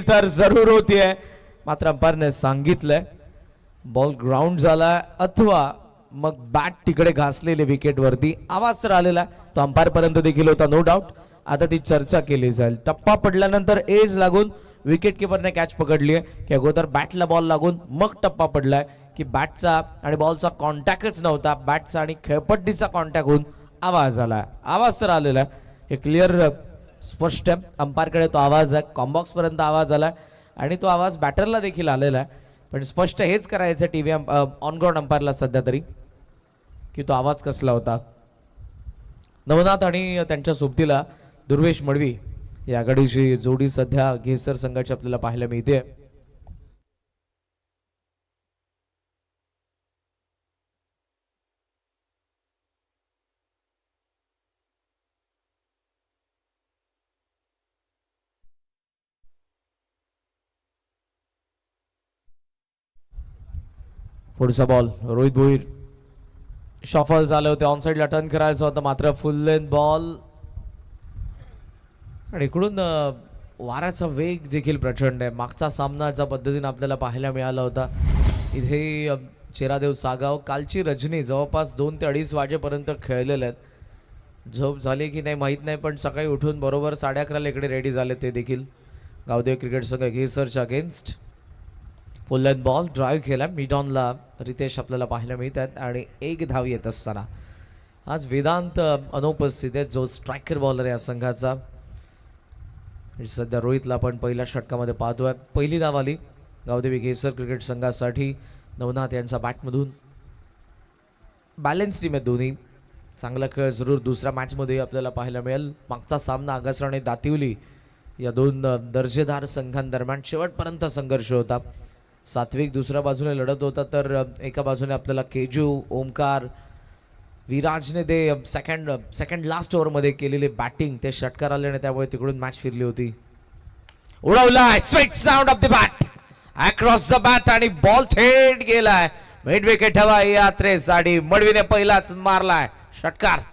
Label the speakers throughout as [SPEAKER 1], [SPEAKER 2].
[SPEAKER 1] तर जरूर होतीये, मात्र अंपायरने सांगितलंय बॉल ग्राउंड झाला अथवा मग बॅट तिकडे घासलेले विकेट वरती आवाज तर आलेला तो अंपायर पर्यंत देखील होता नो डाऊट. आता ती चर्चा केली जाईल. टप्पा पडल्यानंतर एज लागून विकेट किपरने कॅच पकडली आहे की अगोदर बॅटला बॉल लागून मग टप्पा पडलाय की बॅटचा आणि बॉलचा कॉन्टॅक्टच नव्हता, बॅटचा आणि खेळपट्टीचा कॉन्टॅक्ट होऊन आवाज आला. आवाज तर आलेला आहे, हे क्लिअर स्पष्ट आहे. अंपायरकडे तो आवाज आहे, कॉम्बॉक्स पर्यंत आवाज आला आणि तो आवाज बॅटरला देखील आलेला आहे. पण स्पष्ट हेच करायचं टीव्ही ऑन ग्राउंड अंपायरला सध्या तरी की तो आवाज कसला होता. नवनाथ आणि त्यांच्या सोबतीला दुर्वेश मडवी या आघाडीची जोडी सध्या घेसर संघाची आपल्याला पाहायला मिळते. पुढचा बॉल रोहित भोईर शॉफल झाले होते, ऑन साइडला टर्न करायचं होतं मात्र फुल लेंथ बॉल आणि इकडून वाऱ्याचा वेग देखील प्रचंड आहे. मागचा सामना ज्या पद्धतीने आपल्याला पाहायला मिळाला होता इथे चेरादेव सागाव कालची रजनी जवळपास 2 ते 2:30 वाजेपर्यंत खेळलेले आहेत. झोप झाली की नाही माहीत नाही, पण सकाळी उठून बरोबर 11:30ला इकडे रेडी झाले ते देखील. गावदेव क्रिकेट संघ घेसरच्या against full length ball drive केला मिड ऑनला रितेश आपल्याला पाहायला मिळतात आणि 1 धाव येत असताना आज वेदांत अनुपस्थित आहे जो स्ट्रायकर बॉलर आहे या संघाचा. सध्या रोहितला आपण पहिल्या षटकामध्ये पाहतोय. पहिली धाव आली गावदेवी घेसर क्रिकेट संघासाठी. नवनाथ यांचा बॅटमधून बॅलन्स टीम आहे दोन्ही. चांगला खेळ जरूर दुसऱ्या मॅचमध्ये आपल्याला पाहायला मिळेल. मागचा सामना आगासरा आणि दातिवली या 2 दर्जेदार संघांदरम्यान शेवटपर्यंत संघर्ष होता. सात्विक दुसऱ्या बाजूने लढत होता तर एका बाजूने आपल्याला केजू ओमकार विराजने ते सेकंड लास्ट ओव्हरमध्ये केलेली बॅटिंग ते षटकार आले आणि त्यामुळे तिकडून मॅच फिरली होती. उडवलाय sweet sound of the bat across the bat आणि बॉल थेट गेलाय मिड विकेट हवा यात्रेसाठी. मडवीने पहिलाच मारलाय षटकार.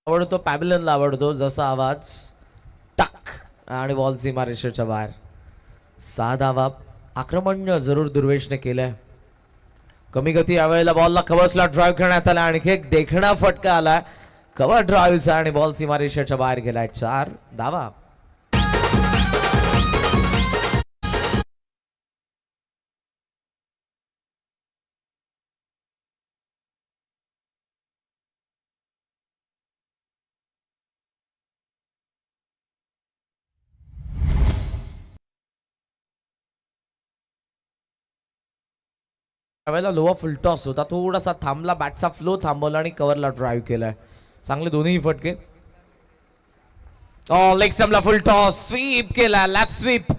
[SPEAKER 1] आवडतो पॅबिलनला आवडतो जसा आवाज टक आणि बॉल सीमारेषेच्या बाहेर. 6 धावा. आक्रमण जरूर दुर्वेशने केलंय. कमी गती यावेळेला बॉलला कव्हर्सला ड्राईव्ह करण्यात आला. आणखी एक देखणा फटका आला कव्हर ड्राईव्हचा आणि बॉल सीमारेषेच्या बाहेर गेलाय. 4 धावा. त्यावेळेला लोवा फुल टॉस होता, थोडासा थांबला, बॅटचा फ्लो थांबवला आणि कव्हरला ड्राईव्ह केलाय. चांगले दोन्ही फटके. लेग स्टंपला फुल टॉस स्वीप केला लॅप स्वीप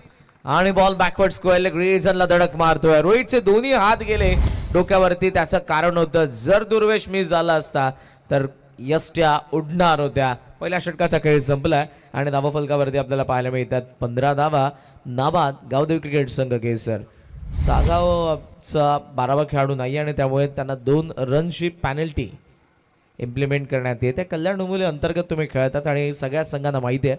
[SPEAKER 1] आणि बॉल बॅकवर्ड स्क्वेअरला ग्रीजनला धडक मारतोय. रोहितचे दोन्ही हात गेले डोक्यावरती. त्याचं कारण होतं जर दुर्वेश मिस झाला असता तर यष्ट्या उडणार होत्या. पहिल्या षटकाचा खेळ संपलाय आणि धावफलकावरती आपल्याला पाहायला मिळतात 15 धावा. नाबाद गावदेवी क्रिकेट संघ केसर. सागावचा 12वा खेळाडू नाही आणि त्यामुळे त्यांना 2 रनची पॅनल्टी इम्प्लिमेंट करण्यात येते. कल्याण डोंबिवली अंतर्गत तुम्ही खेळतात आणि सगळ्या संघांना माहिती आहे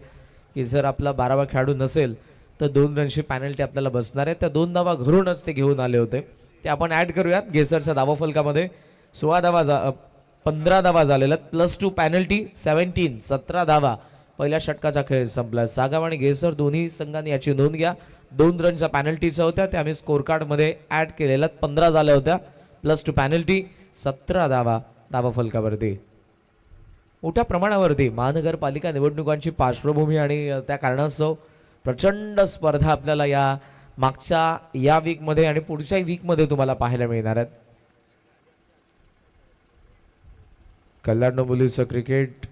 [SPEAKER 1] की जर आपला 12वा खेळाडू नसेल तर 2 रनची पॅनल्टी आपल्याला बसणार आहे. त्या 2 धावा घरूनच ते घेऊन आले होते, ते आपण ॲड करूयात. घेसरच्या धावाफलकामध्ये 15 धावा झालेल्या +2 पॅनल्टी 17 धावा. पहिल्या षटकाचा खेळ संपला. सागाव आणि घेसर दोन्ही संघांनी याची नोंद घ्या. 2 रनच्या पॅनल्टीच्या होत्या त्या आम्ही स्कोर कार्डमध्ये ॲड केलेल्या 15 झाल्या होत्या +2 पॅनल्टी 17 धावा धावाफलकावरती. मोठ्या प्रमाणावरती महानगरपालिका निवडणुकांची पार्श्वभूमी आणि त्या कारणास्तव प्रचंड स्पर्धा आपल्याला या मागच्या या वीकमध्ये आणि पुढच्या वीकमध्ये तुम्हाला पाहायला मिळणार आहेत. कल्याण डोंबिवलीचं क्रिकेट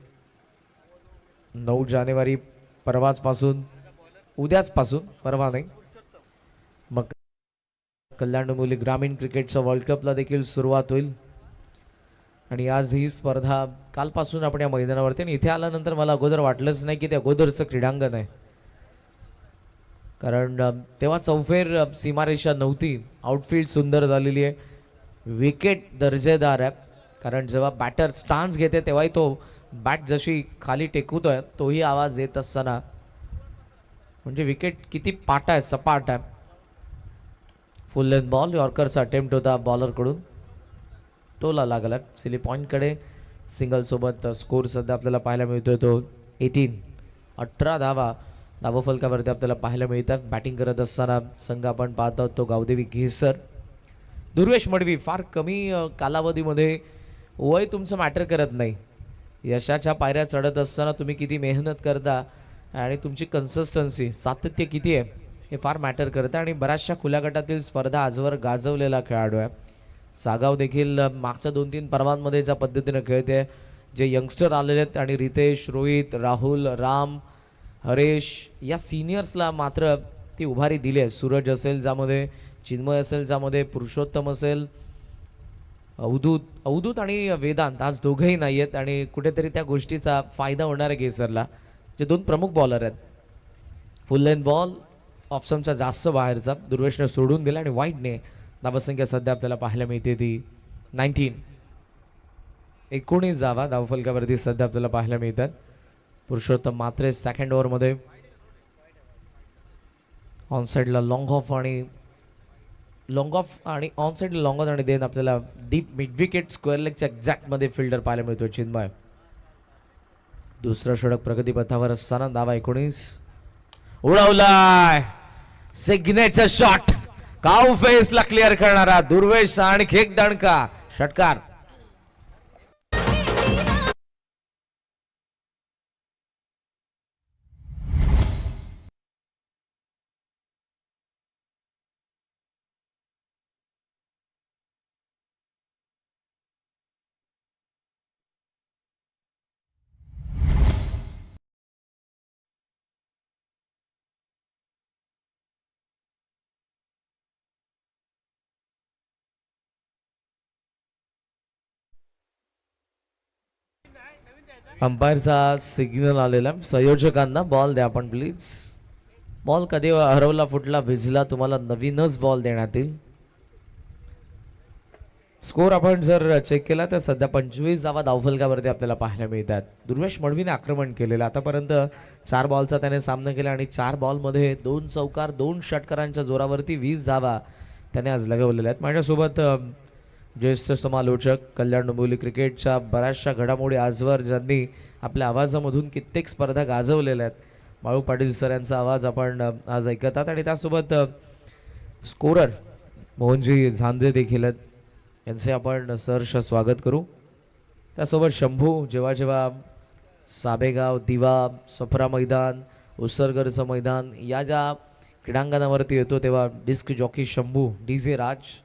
[SPEAKER 1] 9 जानेवारी परवाच पासून, उद्याच पासून, परवा नाही मग कल्याण डोंबिवली ग्रामीण क्रिकेटच्या वर्ल्ड कपला देखील सुरुवात होईल. आणि आज ही स्पर्धा कालपासून आपण या मैदानावरती, आणि इथे आल्यानंतर मला अगोदर वाटलंच नाही की ते अगोदरचं क्रीडांगण आहे, कारण तेव्हा चौफेर सीमारेषा नव्हती. आउटफील्ड सुंदर झालेली आहे, विकेट दर्जेदार आहे, कारण जेव्हा बॅटर स्टान्स घेते तेव्हाही तो बॅट जशी खाली टेकवतोय तोही आवाज येत असताना, म्हणजे विकेट किती पाट आहे, सपाट आहे. फुल लेंथ बॉल, यॉर्करचा अटेम्प्ट होता बॉलरकडून, टोला लागला. सिली पॉईंटकडे सिंगल सोबत स्कोर सध्या आपल्याला पाहायला मिळतोय तो 18 धावा धावफलकावरती आपल्याला पाहायला मिळतात. बॅटिंग करत असताना संघ आपण पाहत आहोत तो गावदेवी घेसर. दुर्वेश मडवी, फार कमी कालावधीमध्ये वय तुमचं मॅटर करत नाही. यशाच्या पायऱ्या चढत असताना तुम्ही किती मेहनत करता आणि तुमची कन्सिस्टन्सी, सातत्य किती आहे हे फार मॅटर करतं. आणि बऱ्याचशा खुल्या गटातील स्पर्धा आजवर गाजवलेला खेळाडू आहे. सागाव देखील मागच्या 2-3 पर्वांमध्ये ज्या पद्धतीनं खेळते, जे यंगस्टर आलेले आहेत, आणि रितेश, रोहित, राहुल, राम, हरेश या सिनियर्सला मात्र ती उभारी दिली आहे. सूरज असेल, ज्यामध्ये चिन्मय असेल, ज्यामध्ये पुरुषोत्तम असेल, अवधूत आणि वेदांत आज दोघंही नाही आहेत, आणि कुठेतरी त्या गोष्टीचा फायदा होणार आहे केसरला, जे दोन प्रमुख बॉलर आहेत. फुल लेंथ बॉल ऑप्शनचा जास्त बाहेरचा, दुर्वेशने सोडून दिला, आणि वाईटने धावसंख्या सध्या आपल्याला पाहायला मिळते ती 19 धावा धावफलकावरती सध्या आपल्याला पाहायला मिळतात. पुरुषोत्तम मात्रे सेकंड ओव्हरमध्ये ऑन साईडला लॉंग ऑफ आणि ऑन साईडला लॉंग ऑन, आणि देन आपल्याला डीप मिड विकेट स्क्वेअर लेगच्या एक्झॅक्टमध्ये फिल्डर पाहायला मिळतो चिन्मय. दुसरं षटक प्रगतीपथावर असताना धावा 19 उडवलाय, सिग्नेचर शॉट, काऊ फेसला क्लिअर करणारा दुर्वेश, आणखी एक दणका षटकार. अंपायरचा सिग्नल आलेला, संयोजकांना बॉल द्या आपण प्लीज. बॉल कधी हरवला, फुटला, भिजला, तुम्हाला नवीनच बॉल देण्यात येईल. स्कोर आपण जर चेक केला तर सध्या 25 धावा धावफलकावरती आपल्याला पाहायला मिळतात. दुर्वेश मडवीने आक्रमण केलेलं, आतापर्यंत 4 बॉलचा त्याने सामना केला, आणि 4 बॉलमध्ये 2 चौकार, 2 षटकारांच्या जोरावरती 20 धावा त्याने आज लगवलेल्या आहेत. माझ्यासोबत ज्येष्ठ समालोचक, कल्याण डोंबिवली क्रिकेटच्या बऱ्याचशा घडामोडी आजवर ज्यांनी आपल्या आवाजामधून कित्येक स्पर्धा गाजवलेल्या आहेत, बाळू पाटील सर यांचा आवाज आपण आज ऐकतात. आणि त्यासोबत स्कोरर मोहनजी झांजे देखील आहेत, यांचे आपण सहर्ष स्वागत करू. त्यासोबत शंभू, जेव्हा जेव्हा साबेगाव, दिवा, सफरा मैदान, उसरगरचं मैदान या ज्या क्रीडांगणावरती येतो, तेव्हा डिस्क जॉकी शंभू, DJ राज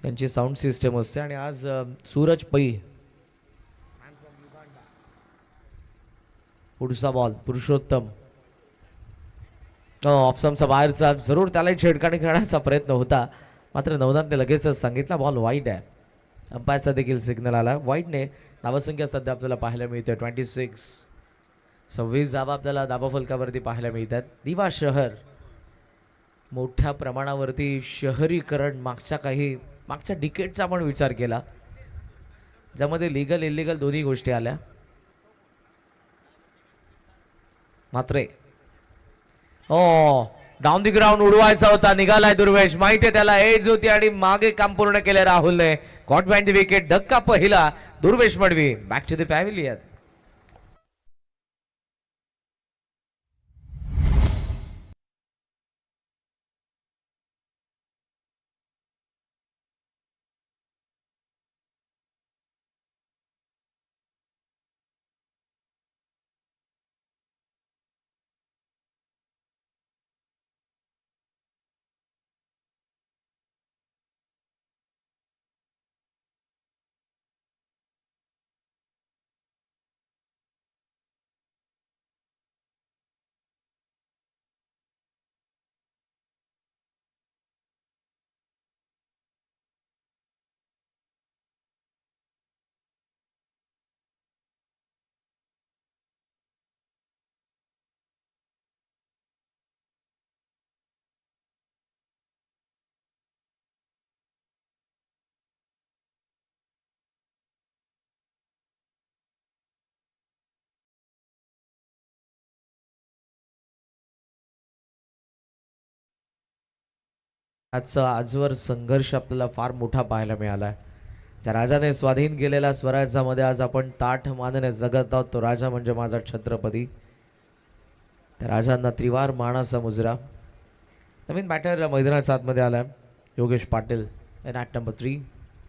[SPEAKER 1] यांची साऊंड सिस्टम असते. आणि आज सूरज पै, पुढचा बॉल पुरुषोत्तम, ऑप्शनचा बाहेरचा, जरूर त्यालाही छेडखानी करण्याचा प्रयत्न होता, मात्र नवनाथने लगेचच सांगितला बॉल वाईट आहे. अंपायरचा देखील सिग्नल आला, वाईटने. धावसंख्या सध्या आपल्याला पाहायला मिळते 26. 26 धावा आपल्याला धावफलकावरती पाहायला मिळतात. दिवा शहर मोठ्या प्रमाणावरती शहरीकरण मागच्या डिकेटचा आपण विचार केला, ज्यामध्ये लिगल इलिगल दोन्ही गोष्टी आल्या. मात्र डाऊन दी ग्राउंड उडवायचा होता, निघालाय दुर्वेश, माहितीये त्याला एज होती, आणि मागे काम पूर्ण केले राहुलने. कॉट बॅन दी विकेट, धक्का पहिला. Durvesh Madvi back to the pavilion. आजचा आजवर संघर्ष आपल्याला फार मोठा पाहायला मिळाला आहे. ज्या राजाने स्वाधीन केलेल्या स्वराज्यामध्ये आज आपण ताठ मानेने जगत आहोत तो राजा म्हणजे माझा छत्रपती. त्या राजांना त्रिवार मानाचा मुजरा. नवीन बॅटर मैदानाच्या आतमध्ये आलाय Yogesh Patil in at number 3.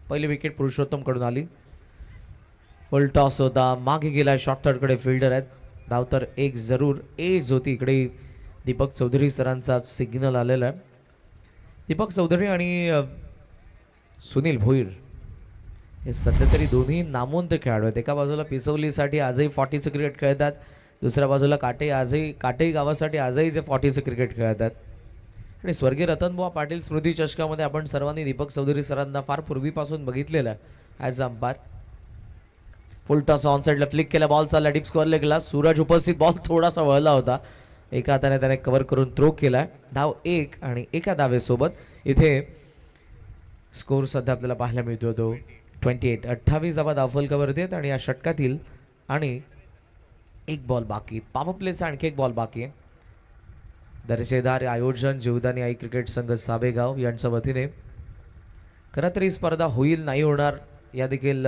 [SPEAKER 1] पहिली विकेट पुरुषोत्तम कडून आली. फुल टॉस होता, मागे गेला, शॉर्ट थर्डकडे फिल्डर आहेत. धाव तर एक जरूर एज होती. इकडे दीपक चौधरी सरांचा सिग्नल आलेला आहे. दीपक चौधरी आणि सुनील भोईर हे सध्या तरी दोन्ही नामवंत खेळाडू आहेत. एका बाजूला पिसवलीसाठी आजही 40चं क्रिकेट खेळतात, दुसऱ्या बाजूला काटेही गावासाठी आजही जे 40चं क्रिकेट खेळतात. आणि स्वर्गीय रतनबुवा पाटील स्मृती चषकामध्ये आपण सर्वांनी दीपक चौधरी सरांना फार पूर्वीपासून बघितलेलं आहे as umpire. Full toss on साईडला फ्लिक केला, बॉल चालला डीप स्क्वेअरला गेला. सूरज उपस्थित, बॉल थोडासा वळला होता, एका हाताने त्याने कव्हर करून थ्रो केला. धाव 1 आणि एका धावेसोबत इथे स्कोर सध्या आपल्याला पाहायला मिळतो तो 28. 28 धावा धावफलकावरती आहेत आणि या षटकातील आणि एक बॉल बाकी. पॉवर प्लेचा आणखी एक बॉल बाकी आहे. दर्जेदार आयोजन जीवदानी आई क्रिकेट संघ साबेगाव यांच्या वतीने. खरं तर ही स्पर्धा होईल नाही होणार या देखील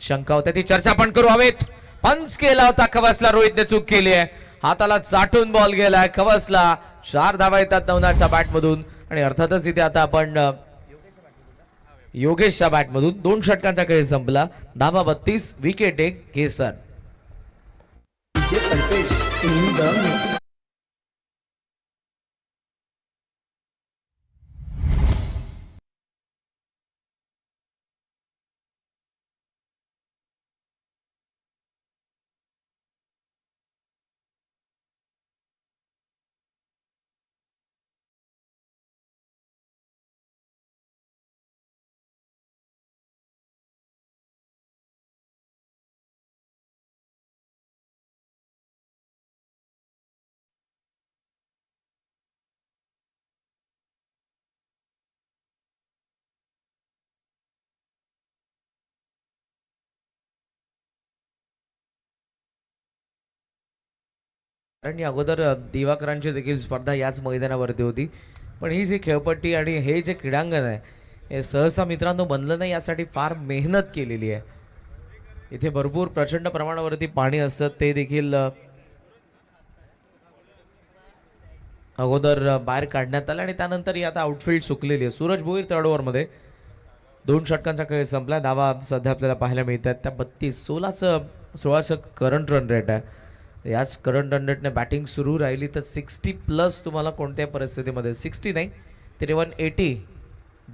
[SPEAKER 1] शंका होत्या, ती चर्चा पण करू. हवेत पंच केला होता कवसला, रोहितने चूक केली आहे. हाताला चाटून बॉल गेलाय कवसला. 4 धावा येतात नवनाथच्या बॅटमधून आणि अर्थातच इथे आता आपण योगेशच्या बॅटमधून 2 षटकांचा खेळ संपला. धावा 32, विकेट 1, केसर. कारण अगोदर दिवाकरांची देखील स्पर्धा याच मैदानावरती होती, पण ही जी खेळपट्टी आणि हे जे क्रीडांगण आहे हे सहसा मित्रांनो बनलं नाही, यासाठी फार मेहनत केलेली आहे. इथे भरपूर प्रचंड प्रमाणावरती पाणी असतं, ते देखील अगोदर बाहेर काढण्यात आलं आणि त्यानंतर ही आता आउटफील्ड सुकलेली आहे. सूरज भोईर थर्ड ओव्हरमध्ये 2 षटकांचा खेळ संपला. धावा सध्या आपल्याला पाहायला मिळतात त्या 32. 16चं करंट रन रेट आहे. याच करंट रन रेटने बॅटिंग सुरू राहिली तर 60+ तुम्हाला कोणत्याही परिस्थितीमध्ये, 60 नाही तरी 180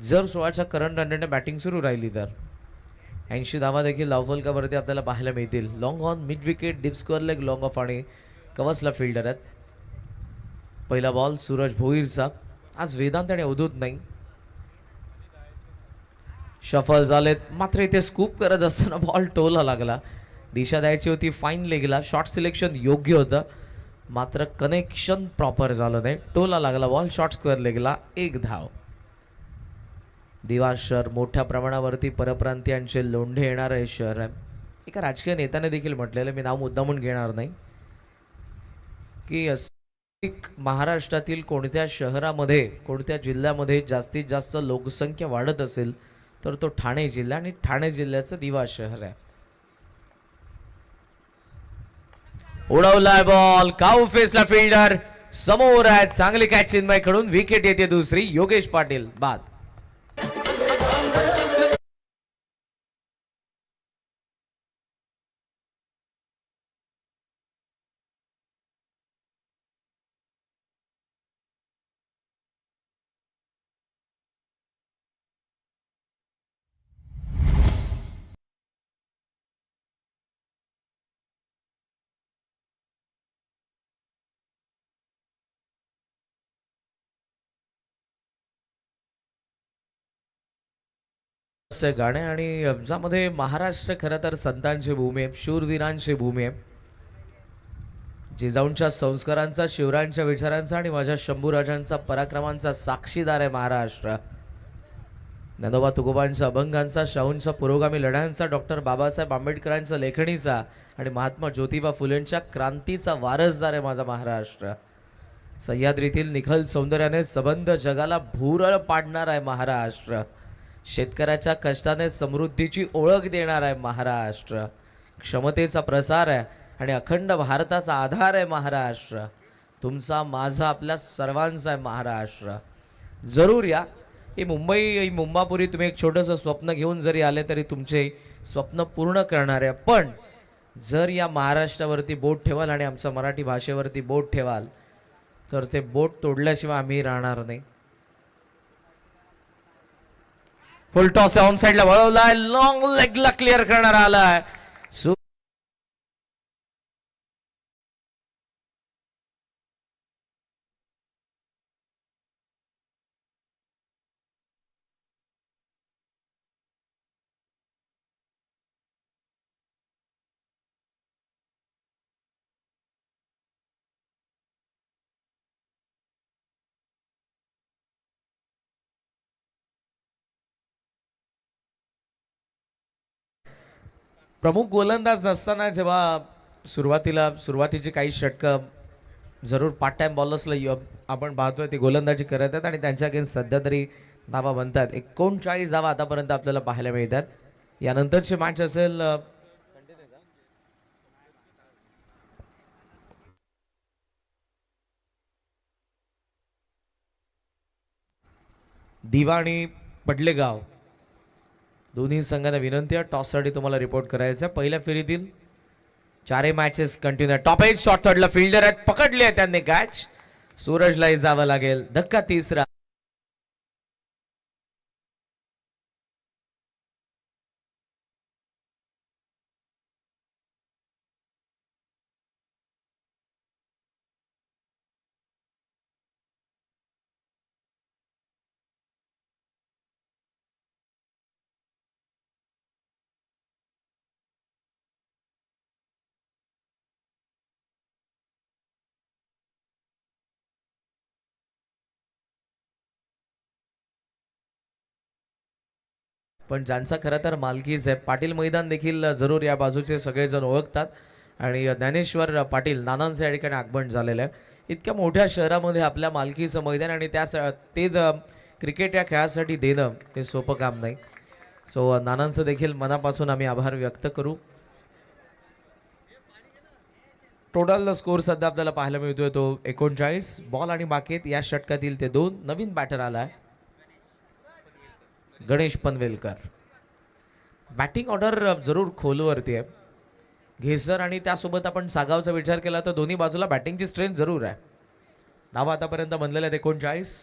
[SPEAKER 1] जर 16च्या करंट रन रेटने बॅटिंग सुरू राहिली तर 80 धावा देखील धावफलकावरती आपल्याला पाहायला मिळतील. Long on mid wicket, deep square leg, long off आणि कवसला फिल्डर आहेत. पहिला बॉल सूरज भोईरचा. आज वेदांत आणि अवधूत नाही. शफल झालेत, मात्र इथे स्कूप करत असताना बॉल टोला लागला. दिशा द्यायची होती फाईन लेगला, शॉर्ट सिलेक्शन योग्य होतं, मात्र कनेक्शन प्रॉपर झालं नाही, टोला लागला बॉल शॉर्ट स्क्वेअर लेगला. 1 धाव. दिवा शहर मोठ्या प्रमाणावरती परप्रांतीयांचे लोंढे येणारं हे शहर आहे. एका राजकीय नेत्याने देखील म्हटलेलं, मी नाव मुद्दामून घेणार नाही, की महाराष्ट्रातील कोणत्या शहरामध्ये कोणत्या जिल्ह्यामध्ये जास्तीत जास्त लोकसंख्या वाढत असेल तर तो ठाणे जिल्हा आणि ठाणे जिल्ह्याचं दिवा शहर आहे. उडवलाय बॉल, काऊ फेसला फिल्डर समोर आहे, चांगली कॅच चिन्मय कडून. विकेट येते दुसरी. योगेश पाटील बाद. गाणे आणि ज्यामध्ये महाराष्ट्र खरं तर संतांची भूमी आहे, शूरवीरांची भूमी आहे, जिजाऊंच्या संस्कारांचा, शिवरायांच्या विचारांचा आणि माझ्या शंभूराजांचा पराक्रमांचा साक्षीदार आहे महाराष्ट्र. ज्ञानोबा तुकोबांच्या अभंगांचा, शाहूंच्या पुरोगामी लढ्यांचा, डॉक्टर बाबासाहेब आंबेडकरांचा लेखणीचा आणि महात्मा ज्योतिबा फुलेंच्या क्रांतीचा वारसदार आहे माझा महाराष्ट्र. सह्याद्रीतील निखल सौंदर्याने सबंध जगाला भुरळ पाडणार आहे महाराष्ट्र. शेतकऱ्याच्या कष्टाने समृद्धीची ओळख देणार आहे महाराष्ट्र. क्षमतेचा प्रसार आहे आणि अखंड भारताचा आधार आहे महाराष्ट्र. तुमचा माझा आपल्या सर्वांचा आहे महाराष्ट्र. जरूर या. ही मुंबापुरी तुम्ही एक छोटंसं स्वप्न घेऊन जरी आले तरी तुमचे स्वप्न पूर्ण करणार आहे. पण जर या महाराष्ट्रावरती बोट ठेवाल आणि आमच्या मराठी भाषेवरती बोट ठेवाल तर ते बोट तोडल्याशिवाय आम्ही राहणार नाही. फुल टॉस ऑन साइडला वळवलाय, लॉंग लेगला क्लिअर करणार आलाय. प्रमुख गोलंदाज नसताना जेव्हा सुरुवातीची काही षटकं जरूर पार्ट टाइम बॉलर्सला आपण पाहतोय ते गोलंदाजी करत आहेत आणि त्यांच्या अगेन्स्ट सध्या तरी धावा बनतात. 39 धावा आतापर्यंत आपल्याला पाहायला मिळतात. यानंतरची मॅच असेल दिवा आणि पडलेगाव. दोन्ही संघांना विनंती आहे टॉससाठी तुम्हाला रिपोर्ट करायचं आहे. पहिल्या फेरीतील चारही matches continue. Top edge shot थर्डला फिल्डर आहेत, पकडले आहे त्यांनी कॅच. सूरजलाही जावं लागेल. धक्का तिसरा. पण ज्यांचा खरं तर मालकीच आहे. पाटील मैदान देखील जरूर या बाजूचे सगळेजण ओळखतात आणि ज्ञानेश्वर पाटील नानांचे या ठिकाणी आगमन झालेलं आहे. इतक्या मोठ्या शहरामध्ये आपल्या मालकीचं मैदान आणि ते क्रिकेट या खेळासाठी देणं हे सोपं काम नाही. सो नानांचं देखील मनापासून आम्ही आभार व्यक्त करू. टोटल स्कोर सध्या आपल्याला पाहायला मिळतोय तो 39 बॉल आणि बाकी आहेत या षटकातील ते दोन. नवीन बॅटर आलाय गणेश पनवेलकर. बॅटिंग ऑर्डर जरूर खोलवरती आहे. घेसर आणि त्यासोबत आपण सागावचा विचार केला तर दोन्ही बाजूला बॅटिंगची स्ट्रेंथ जरूर आहे. धावा आतापर्यंत बनलेल्या आहेत 39.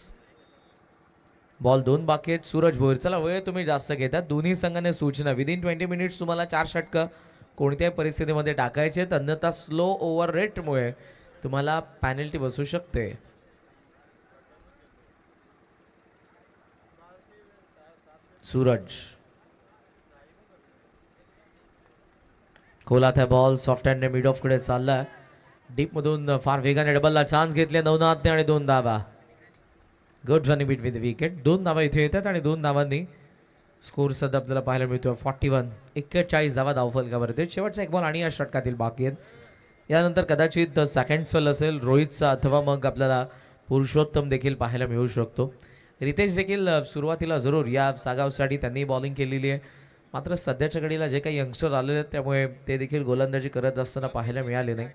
[SPEAKER 1] बॉल दोन बाकी आहेत. सूरज भोईर. चला वेळ तुम्ही जास्त घेतात. दोन्ही संघाने सूचना विदिन 20 मिनिट्स तुम्हाला 4 षटकं कोणत्याही परिस्थितीमध्ये टाकायचे आहेत, अन्यथा स्लो ओव्हर रेटमुळे तुम्हाला पॅनल्टी बसू शकते. सूरज खोलात आहे बॉल. सॉफ्ट हँडने मिड ऑफ कडे चाललाय. डीप मधून फार वेगाने डबलला चान्स घेतले नवनाथने आणि 2 धावा. Good running bit with wicket. 2 धावा इथे येतात आणि 2 धावांनी स्कोर सध्या आपल्याला पाहायला मिळतो 41. 41 धावा धावफलकावरती. शेवटचा एक बॉल आणि या षटकातील बाकी आहेत. यानंतर कदाचित सेकंड स्पेल असेल रोहितचा अथवा मग आपल्याला पुरुषोत्तम देखील पाहायला मिळू शकतो. रितेश देखील सुरुवातीला जरूर या सागावसाठी त्यांनी बॉलिंग केलेली आहे. मात्र सध्याच्या घडीला जे काही यंगस्टर आलेले आहेत त्यामुळे ते देखील गोलंदाजी करत असताना पाहायला मिळाले नाही.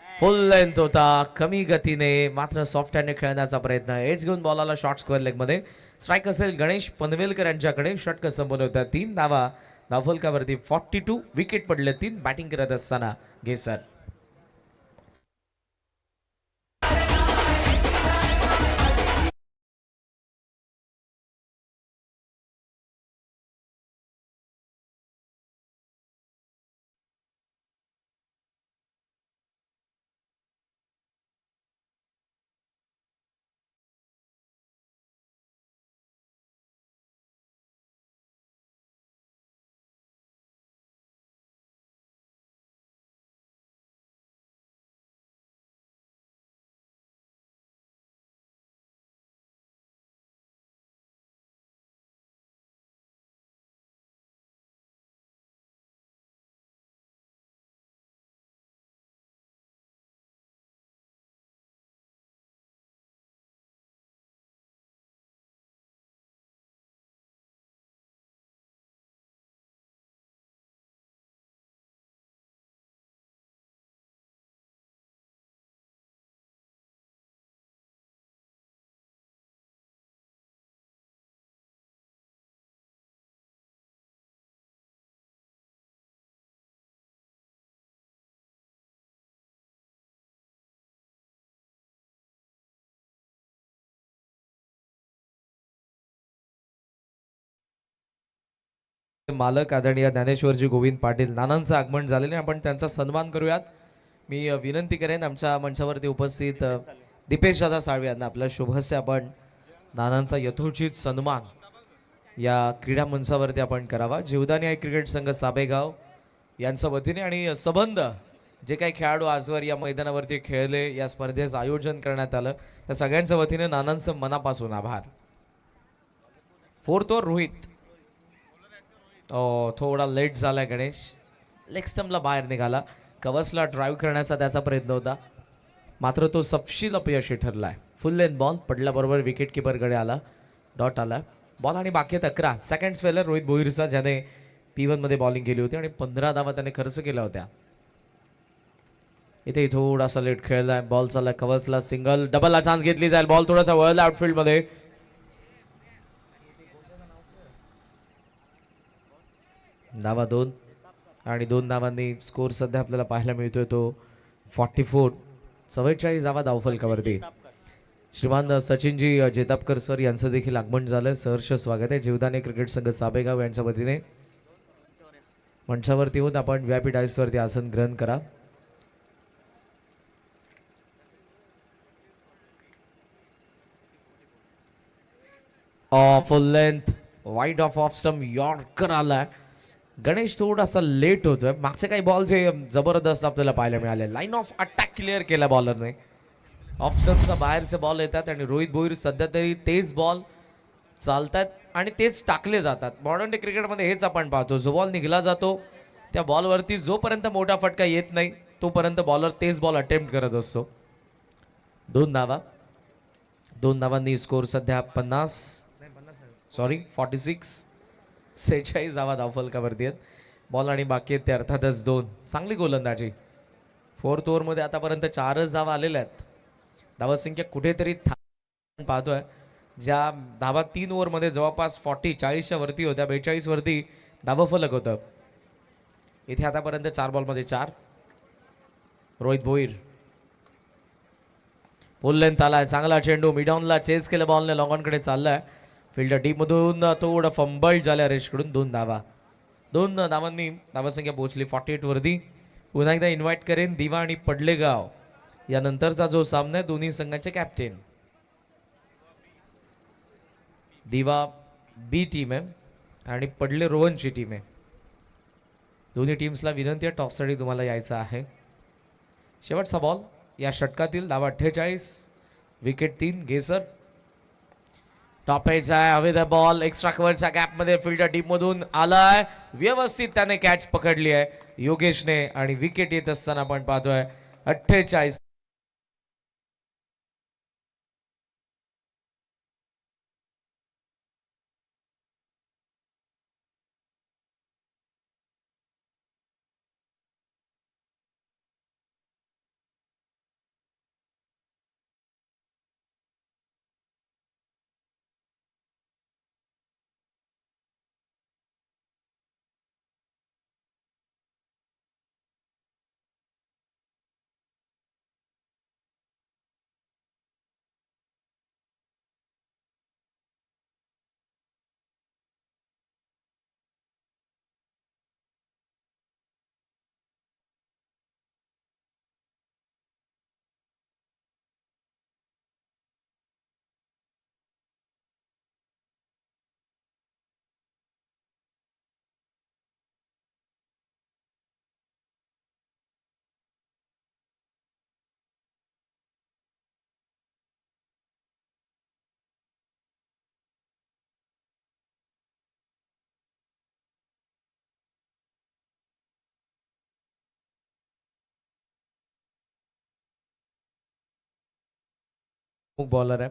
[SPEAKER 1] फुल लेंथ होता कमी गतीने मात्र सॉफ्ट हँडने खेळण्याचा प्रयत्न. एज घेऊन बॉलाला शॉर्ट स्क्वेअर लेगमध्ये. स्ट्राईक असेल गणेश पनवेलकर यांच्याकडे. षटक संपन्न होता 3 धावा धावफलकावरती 42. विकेट पडले 3 बॅटिंग करत असताना घेसर. मालक आदरणीय ज्ञानेश्वरजी गोविंद पाटील नानांचं आगमन झालेले आपण त्यांचा सन्मान करूयात. मी विनंती करेन आमच्या मंचावरती उपस्थित दीपेश दादा साळवे यांना आपल्या शुभस्य आपण नानांचा यथोचित सन्मान या क्रीडा मंचावरती आपण करावा. जीवदानी आई क्रिकेट संघ साबेगाव यांच्या वतीने आणि सबंध जे काही खेळाडू आजवर या मैदानावरती खेळले, या स्पर्धेचं आयोजन करण्यात आलं, त्या सगळ्यांच्या वतीने नानांचं मनापासून आभार. फोर्थ ओव्हर रोहित थोडा लेट झालाय गणेश, लेग स्टंपला बाहेर निघाला. कव्हर्सला ड्राईव्ह करण्याचा त्याचा प्रयत्न होता, मात्र तो सपशील अपयशी ठरलाय. फुल लेंथ बॉल पडल्याबरोबर विकेट किपरकडे आला, डॉट आला. बॉल आणि बाकी 11 सेकंड फेलर रोहित भोईरचा, ज्याने P1 मध्ये बॉलिंग केली होती आणि 15 धावा त्याने खर्च केल्या होत्या. इथे थोडासा लेट खेळलाय, बॉल चाललाय कव्हर्सला, सिंगल डबलला चान्स घेतली जाईल. बॉल थोडासा वळला आउटफील्ड मध्ये. धावा 2 आणि 2 धावांनी स्कोर सध्या आपल्याला पाहायला मिळतोय तो 44. 44 धावा धावफलकावरती. श्रीमान सचिनजी जेतापकर सर यांचं देखील आगमन झालं. सहर्ष स्वागत आहे. जीवदानी क्रिकेट संघ साबेगाव यांच्या वतीने मंचावरती होऊन आपण व्यापी डायसवरती आसन ग्रहण करा. फुल length wide of stump yorker आलाय. गणेश थोडासा लेट होतोय. मागचे काही बॉल जे जबरदस्त आपल्याला पाहायला मिळाले. लाईन ऑफ अटॅक क्लिअर केला बॉलरने. ऑफ स्टंपचा बाहेरचे बॉल येतात आणि रोहित भोईर सध्या तरी तेच बॉल चालतात आणि तेच टाकले जातात. मॉडर्न डे क्रिकेटमध्ये हेच आपण पाहतो, जो बॉल निघाला जातो त्या बॉलवरती जोपर्यंत मोठा फटका येत नाही तोपर्यंत बॉलर तेच बॉल अटेम्प्ट करत असतो. 2 धावा. 2 धावांनी स्कोर सध्या 46. 46 धावा धावफलकावरती आहेत. बॉल आणि बाकी आहेत ते अर्थातच 2. चांगली गोलंदाजी. फोर्थ ओव्हरमध्ये आतापर्यंत 4च धावा आलेल्या आहेत. धावसंख्या कुठेतरी पाहतोय, ज्या धावा 3 ओव्हरमध्ये जवळपास 40च्या वरती होत्या, 42 वरती धावफलक होतं. इथे आतापर्यंत 4 बॉलमध्ये 4. रोहित भोईर फुल लेंथ आलाय, चांगला चेंडू मिडॉनला चेस केलं, बॉलने लॉंगॉनकडे चाललाय. फिल्डर डीप मधून थोडं फंबल झाल्या रेशकडून. 2 धावा. 2 धावांनी धावसंख्या पोहोचली 48 वरती. पुन्हा एकदा इन्व्हाइट करेन दिवा आणि पडलेगाव यानंतरचा जो सामना आहे, दोन्ही संघाचे कॅप्टन. दिवा बी टीम आहे आणि पडले रोहनची टीम आहे. दोन्ही टीम्सला विनंती आहे टॉससाठी तुम्हाला यायचं आहे. शेवटचा बॉल या षटकातील. धावा 48, विकेट 3. गेसर टॉप एज आहे. हवेत बॉल एक्स्ट्रा कव्हरच्या गॅपमध्ये फिल्डर डीप मधून आलाय, व्यवस्थित त्याने कॅच पकडली आहे योगेशने आणि विकेट येत असताना आपण पाहतोय 48. बॉलर आहे.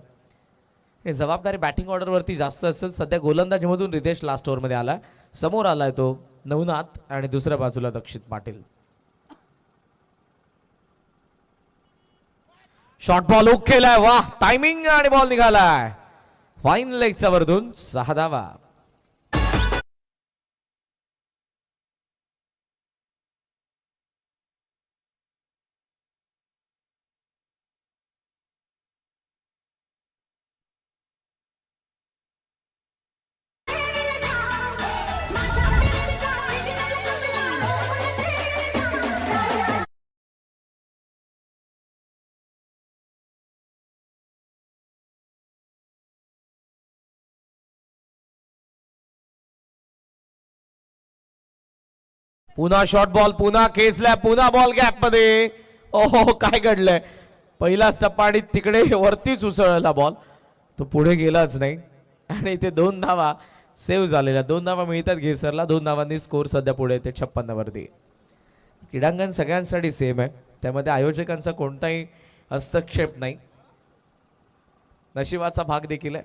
[SPEAKER 1] हे जबाबदारी बॅटिंग ऑर्डरवरती जास्त असेल. सध्या गोलंदाजीमधून रितेश लास्ट ओव्हरमध्ये आला, समोर आलाय तो नवनाथ आणि दुसऱ्या बाजूला दक्षित पाटील. शॉर्ट बॉल हुक केलाय, वाह टायमिंग आणि बॉल निघालाय फाईन लेगच्या वरतून. 6 धावा. पुन्हा शॉर्ट बॉल, पुन्हा खेचलाय, पुन्हा बॉल गॅप मध्ये. ओहो काय घडलंय, पहिलाच टप्पा आणि तिकडे वरतीच उसळला बॉल, तो पुढे गेलाच नाही. आणि इथे 2 धावा सेव्ह झालेल्या, 2 धावा मिळतात घेसरला. 2 धावांनी स्कोर सध्या पुढे येते 56 वरती. क्रीडांगण सगळ्यांसाठी सेम आहे, त्यामध्ये आयोजकांचा कोणताही हस्तक्षेप नाही, नशिबाचा भाग देखील आहे.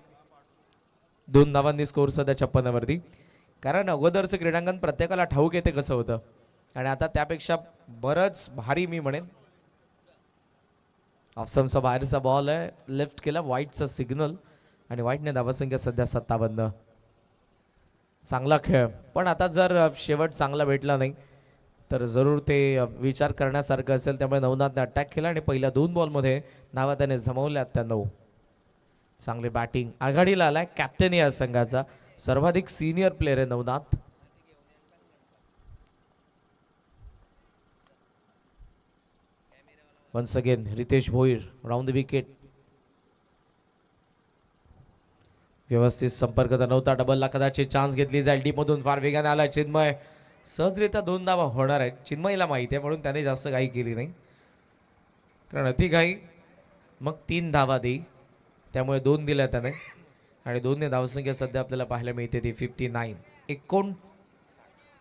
[SPEAKER 1] 2 धावांनी स्कोर सध्या 56 वरती. कारण अगोदरचं क्रीडांगण प्रत्येकाला ठाऊक येते कसं होतं, आणि आता त्यापेक्षा बरंच भारी मी म्हणेन. ऑफस्टंपचा बाहेरचा बॉल आहे, लेफ्ट केला, व्हाईटचा सिग्नल, आणि व्हाईटने धावसंख्या सध्या 57. चांगला खेळ, पण आता जर शेवट चांगला भेटला नाही तर जरूर ते विचार करण्यासारखं असेल. त्यामुळे नवनाथने अटॅक केला आणि पहिल्या 2 बॉलमध्ये धावा त्याने जमवल्या त्या 9. चांगले बॅटिंग, आघाडीला आलाय, कॅप्टन या संघाचा, सर्वाधिक सिनियर प्लेअर आहे Navnath. Once again Ritesh Bhoir round the wicket. व्यवस्थित संपर्क तर नव्हता, डबलला कदाचित चान्स घेतली जाईल. डीप मधून फार वेगाने आला चिन्मय, सहजरित्या 2 धावा होणार आहेत. चिन्मयला माहिती आहे म्हणून त्याने जास्त घाई केली नाही, कारण अति घाई मग 3 धावा देई, त्यामुळे 2 दिल्या त्याने. आणि 2ने धावसंख्या सध्या आपल्याला पाहायला मिळते ती 59.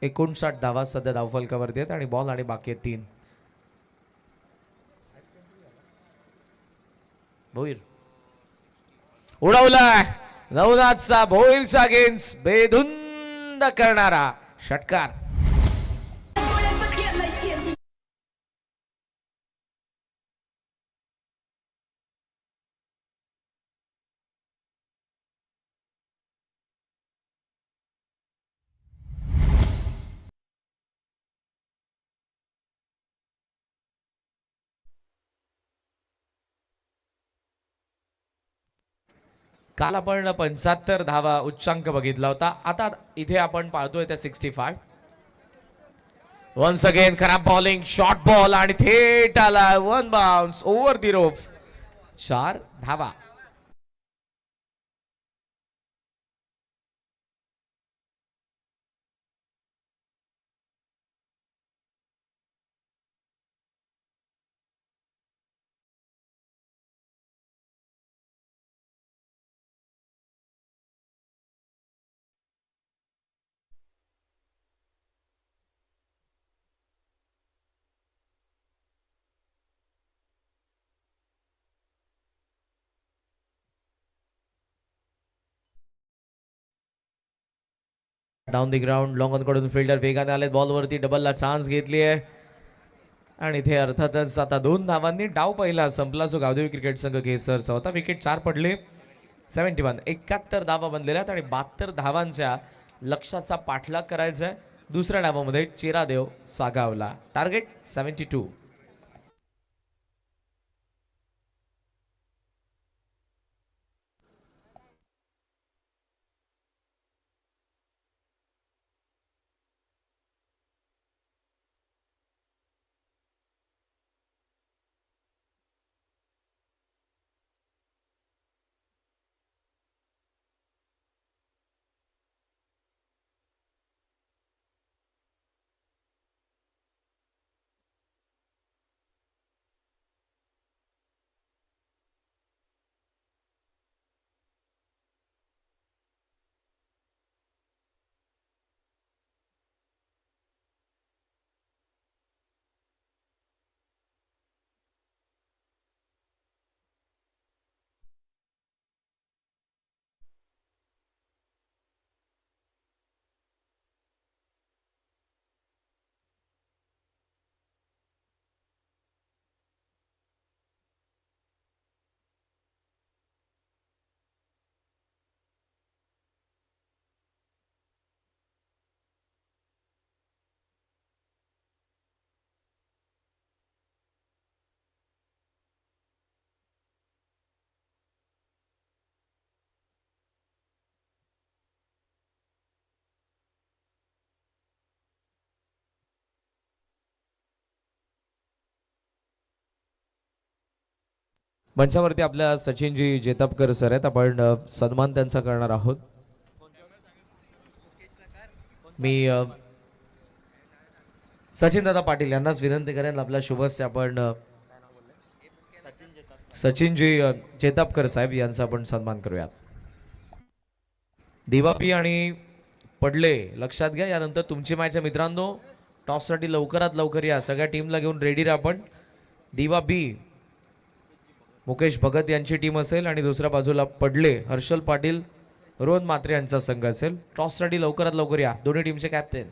[SPEAKER 1] 59 धावा सध्या धावफलकावरती आहेत आणि बॉल आणि बाकी 3. भोईर उडवलाय, नवनाथचा भोईरचा गेन्स बेधुंद करणारा षटकार. काल आपण 75 धावा उच्चांक बघितला होता, आता इथे आपण पाहतोय त्या 65. वन्स अगेन खराब बॉलिंग, शॉर्ट बॉल आणि थेट आला 1 बाउन्स ओव्हर दी रोप. 4 धावा. Down the ground, long on कडून फिल्डर वेगाने आले, बॉलवरती डबलला चान्स घेतली आहे. आणि इथे अर्थातच आता 2 धावांनी डाव पहिला संपला, जो गावदेवी क्रिकेट संघ केसरचा होता. विकेट 4 पडले. 71 71 धावा बनलेल्या आणि 72 धावांच्या लक्ष्याचा पाठलाग करायचा आहे. दुसऱ्या डावामध्ये चेरादेव सागावला. टार्गेट 72. मंचावरती आपल्या सचिनजी जेतपकर सर आहेत, आपण सन्मान त्यांचा करणार आहोत. मी सचिन दादा पाटील यांनाच विनंती करेन आपल्या शुभस्य आपण सचिनजी चेतापकर साहेब यांचा आपण सन्मान करूयात. दिवापी आणि पडले लक्षात घ्या. यानंतर तुमची मॅच आहे मित्रांनो. टॉससाठी लवकरात लवकर या. सगळ्या टीमला घेऊन रेडी राहा. आपण दिवा बी मुकेश भगत यांची टीम असेल आणि दुसऱ्या बाजूला पडले हर्षल पाटील रोहन मात्रे यांचा संघ असेल. टॉससाठी लवकरात लवकर या दोन्ही टीमचे कॅप्टन.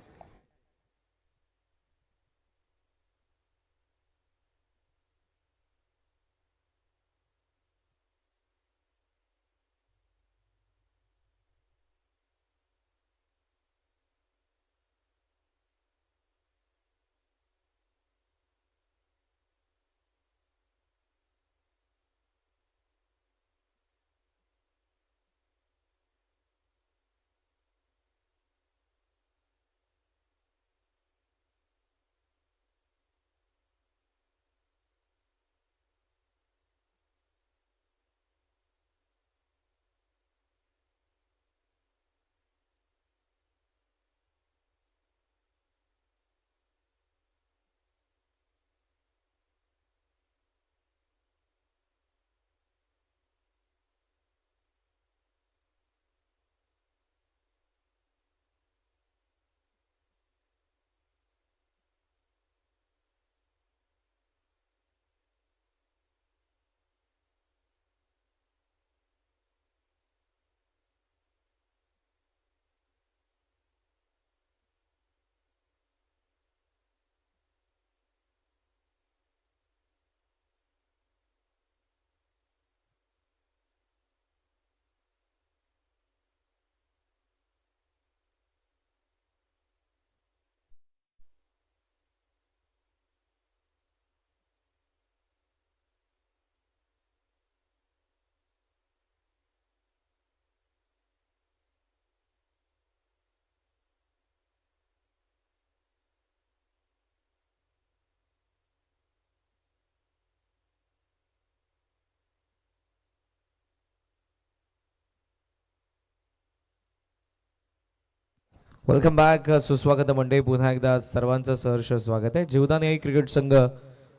[SPEAKER 1] Welcome back. सुस्वागत मंडळी. पुन्हा एकदा सर्वांचं सहर्ष स्वागत आहे. जीवदान क्रिकेट संघ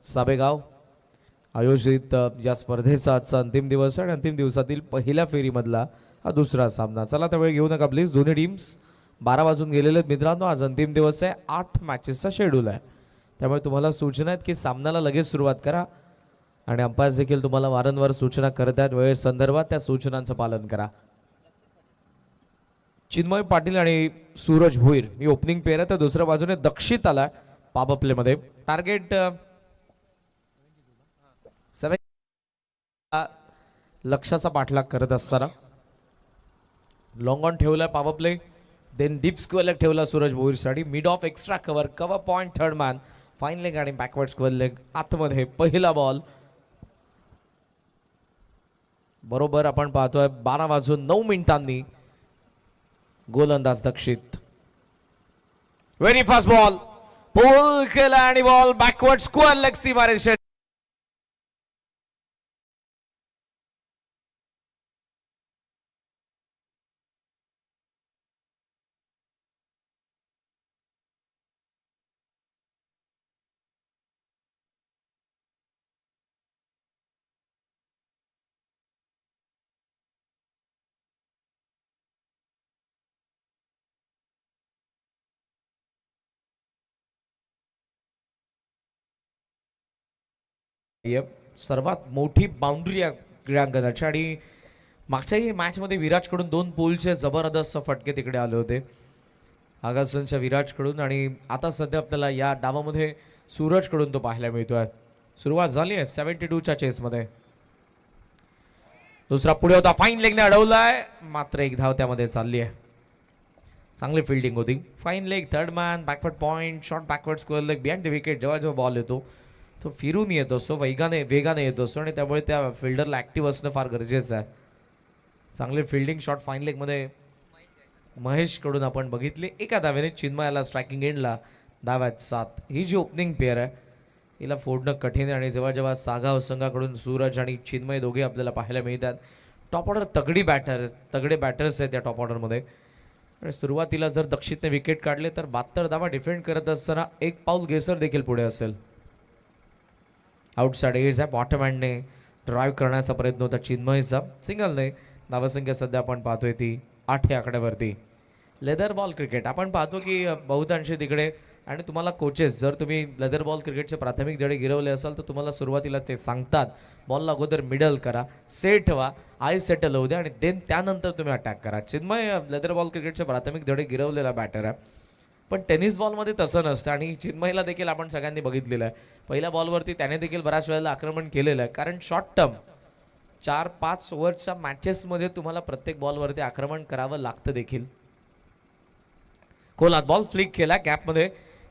[SPEAKER 1] साबेगाव आयोजित या स्पर्धेचा आजचा अंतिम दिवस आहे आणि अंतिम दिवसातील पहिल्या फेरीमधला हा दुसरा सामना. चला तर वेळ घेऊ नका प्लीज. दोन्ही टीम्स 12 वाजून गेलेले आहेत मित्रांनो. आज अंतिम दिवस आहे. 8 मॅचेसचा शेड्यूल आहे. त्यामुळे तुम्हाला सूचना आहेत की सामन्याला लगेच सुरुवात करा आणि अंपायर्स देखील तुम्हाला वारंवार सूचना करत आहेत वेळेसंदर्भात. त्या सूचनांचं पालन करा. चिन्मय पाटील आणि सूरज भोईर ही ओपनिंग पेअर आहे. तर दुसऱ्या बाजूने दक्षित आला पॉवर प्ले मध्ये. टार्गेट 7 लक्षाचा पाठलाग करत असताना लॉंग ऑन ठेवला power play. Then deep square leg ठेवला सूरज भोईर साठी. Mid off extra cover cover point third man fine leg आणि बॅकवर्ड स्क्वेअर लेग आतमध्ये. पहिला बॉल बरोबर आपण पाहतोय 12 वाजून 9 मिनिटांनी गोलंदाज दक्षित. व्हेरी फास्ट बॉल पुल केला आणि बॉल बॅकवर्ड स्क्वेअर लेग सीमारेषे. सर्वात मोठी बाउंड्री या क्रीडांगणाची आणि मागच्याही मॅचमध्ये विराजकडून 2 पोलचे जबरदस्त फटके तिकडे आले होते आगासनच्या विराजकडून. आणि आता सध्या आपल्याला या डावामध्ये सूरजकडून तो पाहायला मिळतोय. सुरुवात झाली आहे 72च्या चेसमध्ये. दुसरा पुढे होता फाईन लेगने अडवलाय मात्र एक धाव त्यामध्ये चालली आहे. चांगली फिल्डिंग होती. Fine leg third man backward point short backward square leg behind the wicket. जेव्हा जेव्हा बॉल येतो तो फिरून येत असतो वेगाने येत असतो आणि त्यामुळे त्या फिल्डरला ॲक्टिव्ह असणं फार गरजेचं आहे. चांगली फिल्डिंग शॉट फाईन लेगमध्ये महेशकडून आपण बघितली. एका धावेने चिन्मयाला स्ट्रायकिंग एंडला धाव्यात 7. ही जी ओपनिंग पेअर आहे हिला फोडणं कठीण आहे आणि जेव्हा जेव्हा सागाव संघाकडून सूरज आणि चिन्मय दोघे आपल्याला पाहायला मिळतात. टॉप ऑर्डर तगडे बॅटर्स आहेत त्या टॉप ऑर्डरमध्ये. आणि सुरुवातीला जर दक्षितने विकेट काढले तर 72 धावा डिफेंड करत असताना एक पाऊल गेसर देखील पुढे असेल. आउटसाइड एज आहे बॉटम हँडने ड्राईव्ह करण्याचा प्रयत्न होता चिन्मयचा. सिंगलने धावसंख्या सध्या आपण पाहतोय ती 8 आकड्यावरती. लेदर बॉल क्रिकेट आपण पाहतो की बहुतांशी तिकडे आणि तुम्हाला कोचेस जर तुम्ही लेदर बॉल क्रिकेटचे प्राथमिक धडे गिरवले असाल तर तुम्हाला सुरुवातीला ते सांगतात बॉलला अगोदर मिडल करा, सेट व्हा, आय सेटल होऊ द्या आणि देन त्यानंतर तुम्ही अटॅक करा. चिन्मय लेदर बॉल क्रिकेटचे प्राथमिक धडे गिरवलेला बॅटर आहे, पण टेनिस बॉलमध्ये तसं नसतं आणि चिन्मयला देखील आपण सगळ्यांनी बघितलेलं आहे. पहिल्या बॉलवरती त्याने देखील बऱ्याच वेळेला आक्रमण केलेलं आहे, कारण शॉर्ट टर्म 4-5 ओव्हरच्या मॅचेसमध्ये तुम्हाला प्रत्येक बॉलवरती आक्रमण करावं लागतं देखील. कोलात बॉल फ्लिक केला गॅपमध्ये,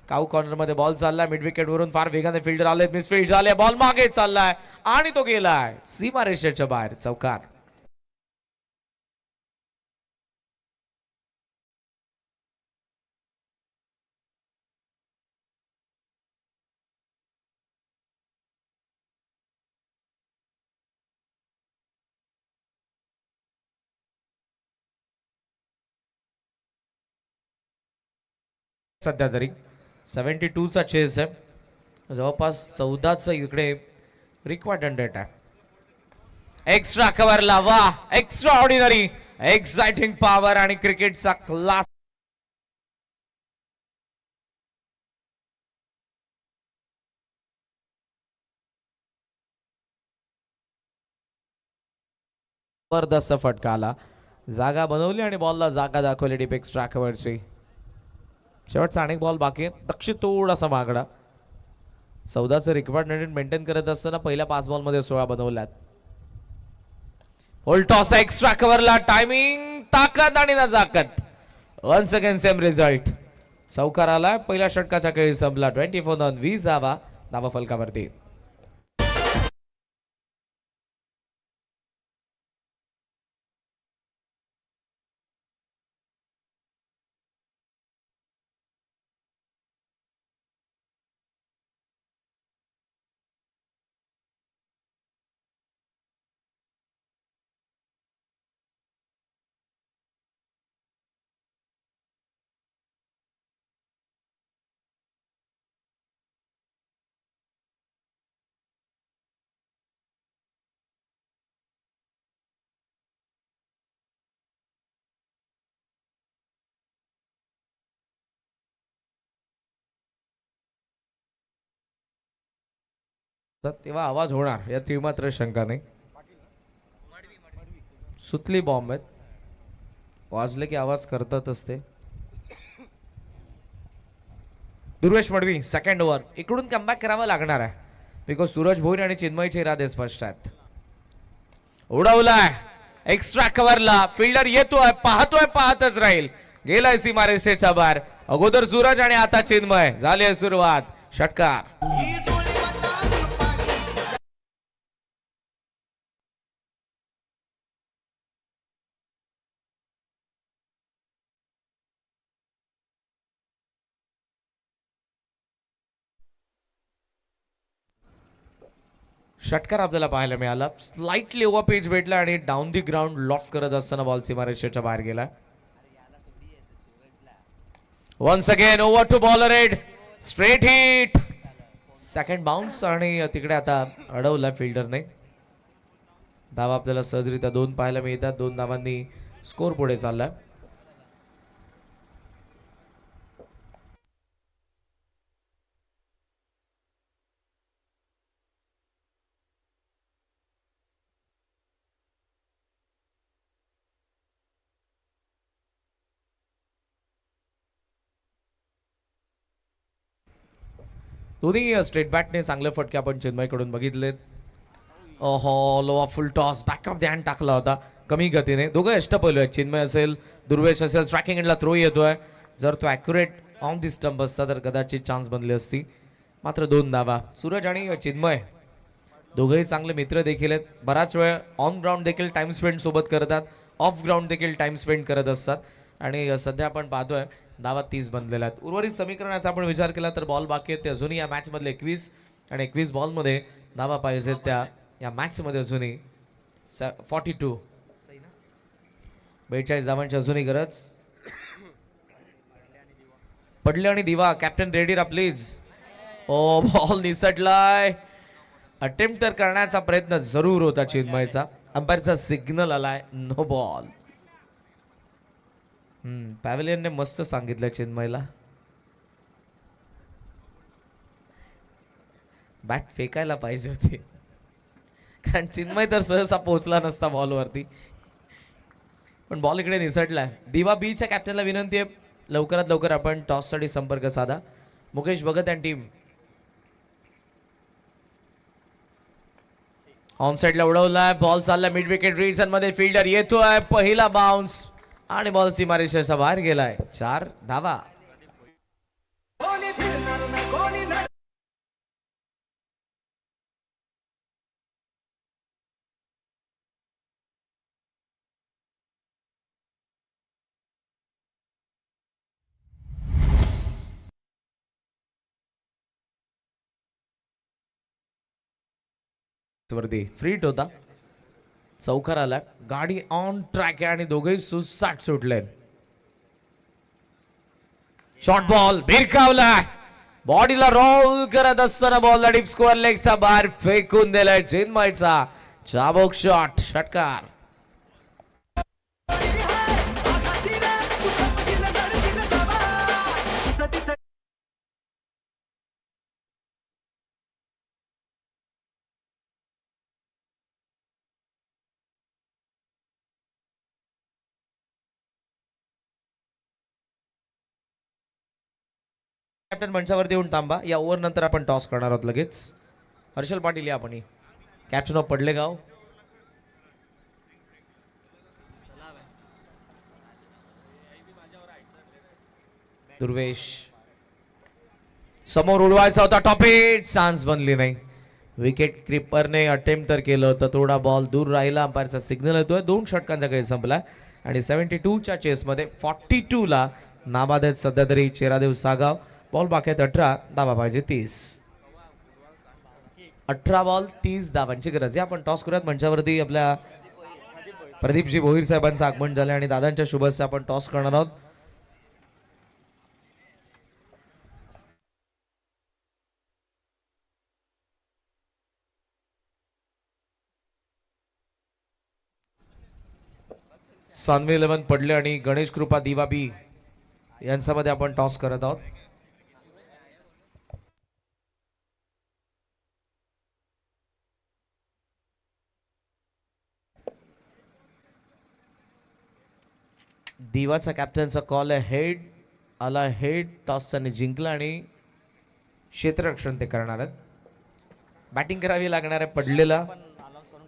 [SPEAKER 1] काऊ कॉर्नरमध्ये बॉल चाललाय मिड विकेट वरून फार वेगाने फिल्डर आले, मिसफील्ड झाले, बॉल मागे चाललाय आणि तो गेलाय सीमारेषेच्या बाहेर. चौकार. सध्या तरी 72चा चेस आहे, जवळपास 14चा इकडे रिक्वायर्ड रेट आहे. एक्स्ट्रा कव्हरला वा, एक्स्ट्रा ऑर्डिनरी एक्साइटिंग पॉवर आणि क्रिकेटचा क्लास. जबरदस्त फटका आला, जागा बनवली आणि बॉलला जागा दाखवली डीप एक्स्ट्रा कव्हरची. शेवटचा अनेक बॉल बाकी आहे. दक्षिण थोडासा मागडा. 14चं रिक्वायर्ड मेंटेन करत असताना पहिल्या 5 बॉलमध्ये 16 बनवल्यात. होल टॉस एक्स्ट्रा कव्हरला, टायमिंग, ताकद आणि नजाकत. Once again same result. चौकार आला, पहिल्या षटकाचा खेळ संपला. 24 रन 20 धावा धावा फलकावरती. तर तेव्हा आवाज होणार यात मात्र शंका नाही. सुतली बॉम्ब आहेत, वाजले की आवाज करतातच ते. दुर्वेश मडवी सेकंड ओव्हर, इकडून कमबॅक करावं लागणार आहे बिकॉज सूरज भोईर आणि चिन्मयचे इरादे स्पष्ट आहेत. उडवलाय एक्स्ट्रा कव्हरला, फिल्डर येतोय, पाहतोय, पाहतच राहील, गेलाय सीमारेषेच्या बाहेर. अगोदर सूरज आणि आता चिन्मय. झाली आहे सुरुवात. षटकार. षटकार आपल्याला पाहायला मिळाला. स्लाइटली ओव्हर पेज भेटला आणि डाऊन दी ग्राउंड लॉफ्ट करत असताना बॉल सीमारेषेच्या बाहेर गेला. Once again over to bowler head, straight hit, second bounce आणि तिकडे आता अडवला फिल्डरने. धावा आपल्याला सहजरित्या 2 पाहायला मिळतात. 2 धावांनी स्कोर पुढे चालला. दोन्ही स्ट्रेट बॅटने चांगले फटके आपण चिन्मयकडून बघितलेत. ओहो, लोवा फुल टॉस बॅकअप ध्यान टाकला होता कमी गतीने. दोघं अष्टपैलू आहेत, चिन्मय असेल, दुर्वेश असेल. स्ट्रायकिंग एंडला थ्रो येतोय, जर तो ॲक्युरेट ऑन दी स्टंप असता तर कदाचित चान्स बनली असती. मात्र 2 धावा. सूरज आणि चिन्मय दोघंही चांगले मित्र देखील आहेत. बराच वेळ ऑन ग्राउंड देखील टाइम स्पेंड सोबत करतात, ऑफ ग्राउंड देखील टाइम स्पेंड करत असतात आणि सध्या आपण पाहतोय धावा 30 बनलेल्या आहेत. उर्वरित समीकरणाचा आपण विचार केला तर बॉल बाकी आहेत ते अजूनही या मॅचमधले 21 आणि 21 बॉलमध्ये धावा पाहिजेत त्या या मॅचमध्ये अजूनही 42 42 धावांची अजूनही गरज. पडले आणि दिवा कॅप्टन रेडी रा प्लीज. ओ बॉल निसटलाय. अटेम्प्ट तर करण्याचा प्रयत्न जरूर होता चिन्मयचा. अंपायरचा सिग्नल आलाय नो बॉल. पॅव्हिलियनने मस्त सांगितलं चिन्मयला. बॅट फेकायला पाहिजे होती कारण चिन्मय तर सहसा पोहोचला नसता बॉलवरती. पण बॉल इकडे निसटलाय. दिवा बीच्या कॅप्टनला विनंती आहे लवकरात लवकर आपण टॉससाठी संपर्क साधा. Mukesh Bhagat and team. On साइडला उडवलाय. बॉल चाललाय मिड विकेट रीड्स मध्ये. फिल्डर येतोय. पहिला बाउन्स आणि बॉल सीमारेषेच्या बाहेर गेलाय. 4 धावा. वरती फ्रीट होता. चौकार आला. गाडी ऑन ट्रॅक आहे आणि दोघेही सुसाट सुटले. शॉर्ट बॉल भिरकावला. बॉडीला रोल करत असताना बॉलला डीप स्क्वेअर लेगचा बाहेर फेकून दिलाय चिन्मयचा. चाबोक शॉट. षटकार. कॅप्टन मंचावरती येऊन थांबा. या ओव्हर नंतर आपण टॉस करणार आहोत लगेच. हर्षल पाटील या आपण. Captain of Padalegaon. दुर्वेश समोर उडवायचा होता. टॉपिक चान्स बनली नाही. विकेट क्रीपरने अटेम्प्ट तर केलं होतं. थोडा बॉल दूर राहिला. अंपायरचा सिग्नल येतोय. 2 षटकांचा खेळ संपला आणि 72च्या चेसमध्ये 42ला नाबाद आहेत सध्या तरी चेरादेव सागाव. बॉल बाकी आहेत 18. धावा पाहिजे 30. 18 बॉल 30 धावांची गरज आहे. आपण टॉस करूयात. मंचावरती आपल्या प्रदीपजी भोईर साहेबांचं आगमन झालं आणि दादांच्या शुभेच्छा आपण टॉस करणार आहोत. सानवी 11 पडले आणि गणेश कृपा दिवा बी यांच्यामध्ये आपण टॉस करत आहोत. दिवाचा कॅप्टनचा कॉल आहे. हेड आला. हेड टॉस त्याने जिंकला आणि क्षेत्ररक्षण ते करणार आहेत. बॅटिंग करावी लागणार आहे पडलेला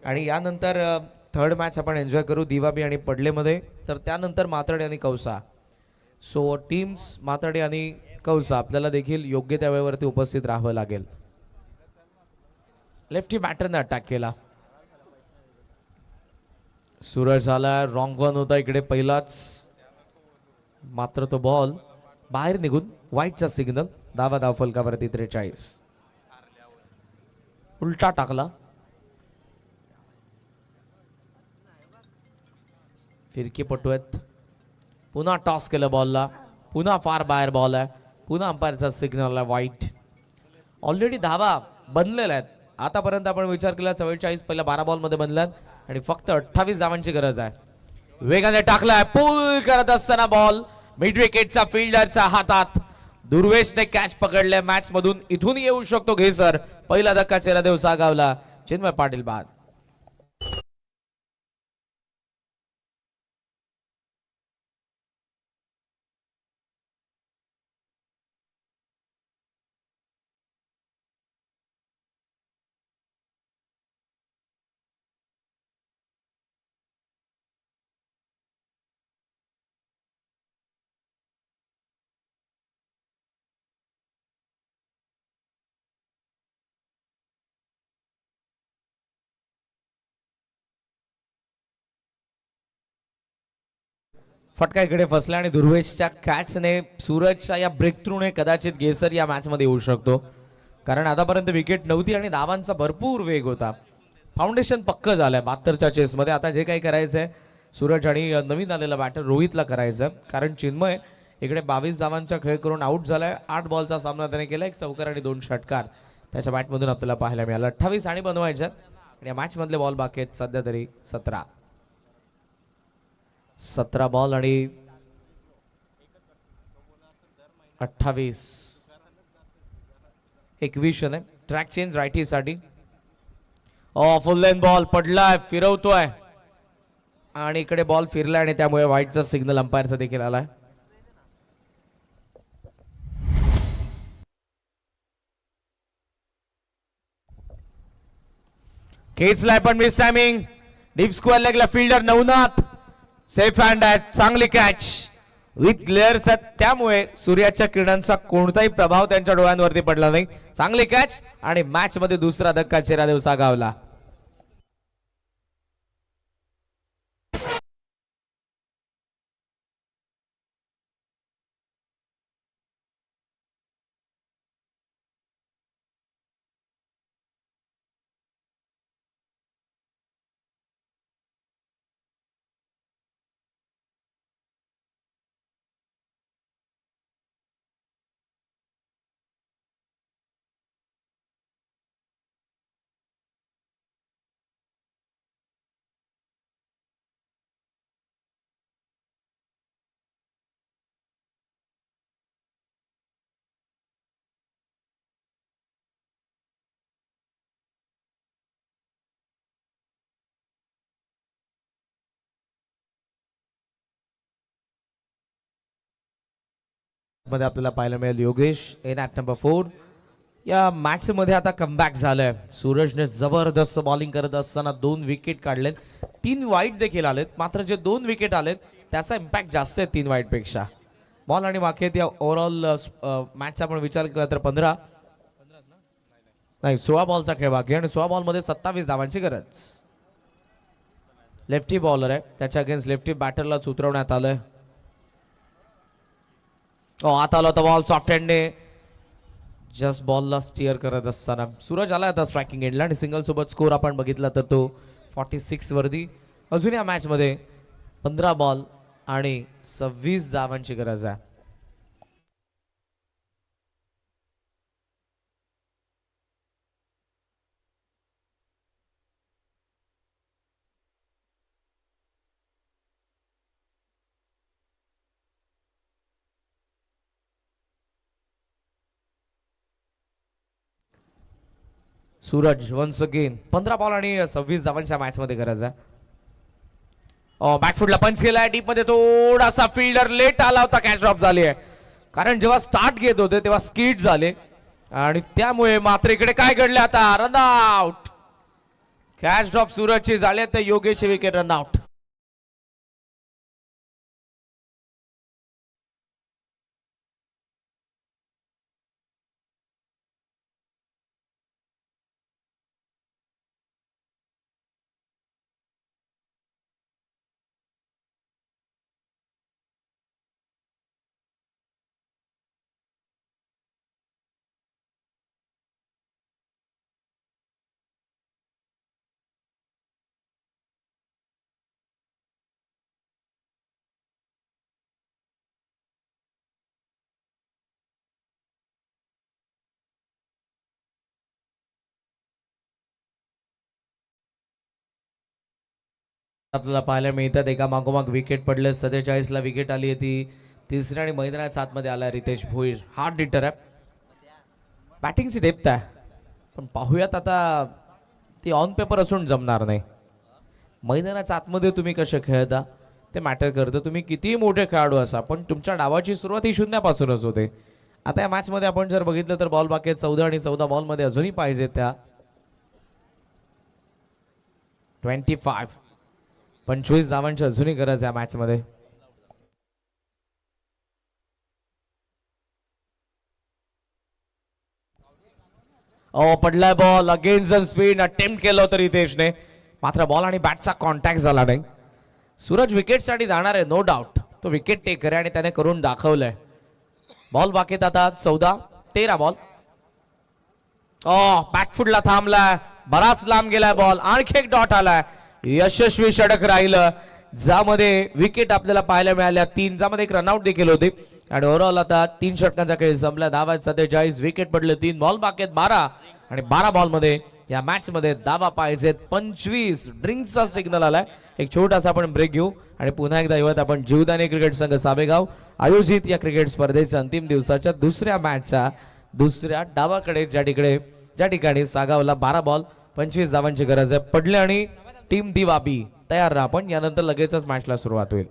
[SPEAKER 1] आणि यानंतर थर्ड मॅच आपण एन्जॉय करू दिवाबी आणि पडलेमध्ये. तर त्यानंतर मातडे आणि कौसा. सो टीम्स मातडे आणि कौसा आपल्याला देखील योग्य त्या वेळेवरती उपस्थित राहावं लागेल. लेफ्टी बॅटरने अटॅक केला. सूरज आला. रॉंग वन होता इकडे पहिलाच. मात्र तो बॉल बाहेर निघून वाईटचा सिग्नल. धावा धाव फलकावरती 43. उलटा टाकला. फिरकी पटू आहेत. पुन्हा टॉस केलं बॉलला. पुन्हा फार बाहेर बॉल आहे. पुन्हा अंपायरचा सिग्नल आहे वाईट. ऑलरेडी धावा बनलेल्या आहेत. आतापर्यंत आपण विचार केला 44 पहिल्या 12 बॉलमध्ये बनल्यात आणि फक्त 28 धावांची गरज आहे. वेगाने टाकलाय. पुल करत असताना बॉल मिड विकेटचा फिल्डरच्या हातात. दुर्वेशने कॅच पकडले. मॅच मधून इथून येऊ शकतो घेसर. पहिला धक्का चेरादेव सागावला. चिन्मय पाटील बाद. फटका इकडे फसला आणि दुर्वेशच्या कॅचने सूरजच्या या ब्रेक थ्रूने कदाचित गेसर या मॅच मध्ये येऊ शकतो. कारण आतापर्यंत विकेट नव्हती आणि धावांचा भरपूर वेग होता. फाउंडेशन पक्क झालंय 72च्या चेस मध्ये. आता जे काही करायचंय सूरज आणि नवीन आलेला बॅटर रोहितला करायचं. कारण चिन्मय इकडे 22 धावांचा खेळ करून आउट झालाय. 8 बॉलचा सामना त्याने केला, 1 चौकार आणि 2 षटकार त्याच्या बॅटमधून आपल्याला पाहायला मिळाला. 28 आणि बनवायच्यात आणि या मॅच मधले बॉल बाकी आहेत सध्या तरी 17 बॉल आणि 28 21 ने ट्रॅक चेंज रायटी साठी. फुल लेन बॉल पडलाय, फिरवतोय आणि इकडे बॉल फिरलाय आणि त्यामुळे व्हाईटचा सिग्नल अंपायरचा देखील आलाय. खेचलाय पण मिस टायमिंग. डीप स्क्वेअर लेगला फिल्डर नवनाथ सेफ हँड आहे. चांगली कॅच विथ ग्लेअर्स आहेत, त्यामुळे सूर्याच्या किरणांचा कोणताही प्रभाव त्यांच्या डोळ्यांवरती पडला नाही. चांगली कॅच आणि मॅच मध्ये दुसरा धक्का चेहरादेव सागावला. मध्ये आपल्याला पाहायला मिळेल योगेश इन ॲट नंबर 4. या मॅच मध्ये आता कमबॅक झालंय. सूरजने जबरदस्त बॉलिंग करत असताना 2 विकेट काढलेत, 3 वाईट देखील आलेत. मात्र जे 2 विकेट आलेत त्याचा इम्पॅक्ट जास्त आहे 3 वाईट पेक्षा. बॉल आणि बाकी या ओव्हरऑल मॅचचा आपण विचार केला तर 16 बॉलचा खेळ बाकी आणि 16 बॉल मध्ये 27 धावांची गरज. लेफ्टी बॉलर आहे, त्याच्या अगेन्स्ट लेफ्टी बॅटरलाच उतरवण्यात आलंय. आता आला होता बॉल सॉफ्ट हँडने जस्ट बॉलला स्टिअर करत असताना. सूरज आला आता स्ट्रायकिंग एंडला आणि सिंगल सोबत स्कोर आपण बघितला तर तो 46 वरती. अजून या मॅच मध्ये 15 बॉल आणि 26 धावांची गरज आहे. सूरज वन्स अगेन 15 बॉल आणि 26 धावांच्या मॅच मध्ये गरज आहे. बॅकफुटला पंच केलाय, डीप मध्ये थोडासा फिल्डर लेट आला होता, कॅच ड्रॉप झाली आहे. कारण जेव्हा स्टार्ट घेत होते तेव्हा स्किड झाले आणि त्यामुळे मात्र इकडे काय घडले आता रन आउट. कॅच ड्रॉप सूरजची झाली तर योगेश विकेट रन आउट. आपल्याला पाहायला मिळतात एका मागोमाग विकेट पडले. 47 ला विकेट आली आहे ती तिसऱ्या आणि मैदानाच्या आतमध्ये आला रितेश भोईर. हार्ड हिटर आहे, बॅटिंगची डेप्थ आहे, पण पाहूयात आता ती ऑन पेपर असून जमणार नाही. मैदानाच्या आतमध्ये तुम्ही कसे खेळता ते मॅटर करतं. तुम्ही कितीही मोठे खेळाडू असा पण तुमच्या डावाची सुरुवात ही शून्यापासूनच होते. आता या मॅच मध्ये आपण जर बघितलं तर बॉल बाकी 14 आणि 14 बॉल मध्ये अजूनही पाहिजेत त्या 25 धावांची अजूनही गरज आहे मॅच मध्ये. पडलाय ball against the spin. Attempt केलं होतं रितेशने, मात्र बॉल आणि बॅटचा कॉन्टॅक्ट झाला नाही. सूरज विकेट साठी जाणार आहे नो डाऊट, तो विकेट टेकर आहे आणि त्याने करून दाखवलंय. बॉल बाकीत आता 13 बॉल. बॅकफुटला थांबलाय, बराच लांब गेलाय बॉल, आणखी एक डॉट आलाय. यशस्वी षटक राहिलं. ज्यामध्ये विकेट आपल्याला पाहायला मिळाल्या 3, ज्यामध्ये एक रनआउट देखील होते आणि ओव्हरऑल आता 3 षटकांचा खेळ संपला. धावा 47, विकेट पडले 3, बॉल बाकी आहेत 12 आणि 12 बॉल मध्ये या मॅच मध्ये धावा पाहिजेत 25. ड्रिंकचा सिग्नल आलाय. एक छोटासा आपण ब्रेक घेऊ आणि पुन्हा एकदा येऊयात आपण जीवदानी क्रिकेट संघ साबेगाव आयोजित या क्रिकेट स्पर्धेच्या अंतिम दिवसाच्या दुसऱ्या मॅचच्या दुसऱ्या डावाकडे, ज्या ठिकाणी सागावला 12 बॉल 25 धावांची गरज आहे पडले आणि टीम दिवाबी तयार राहा. पण यानंतर लगेचच मॅचला सुरुवात होईल.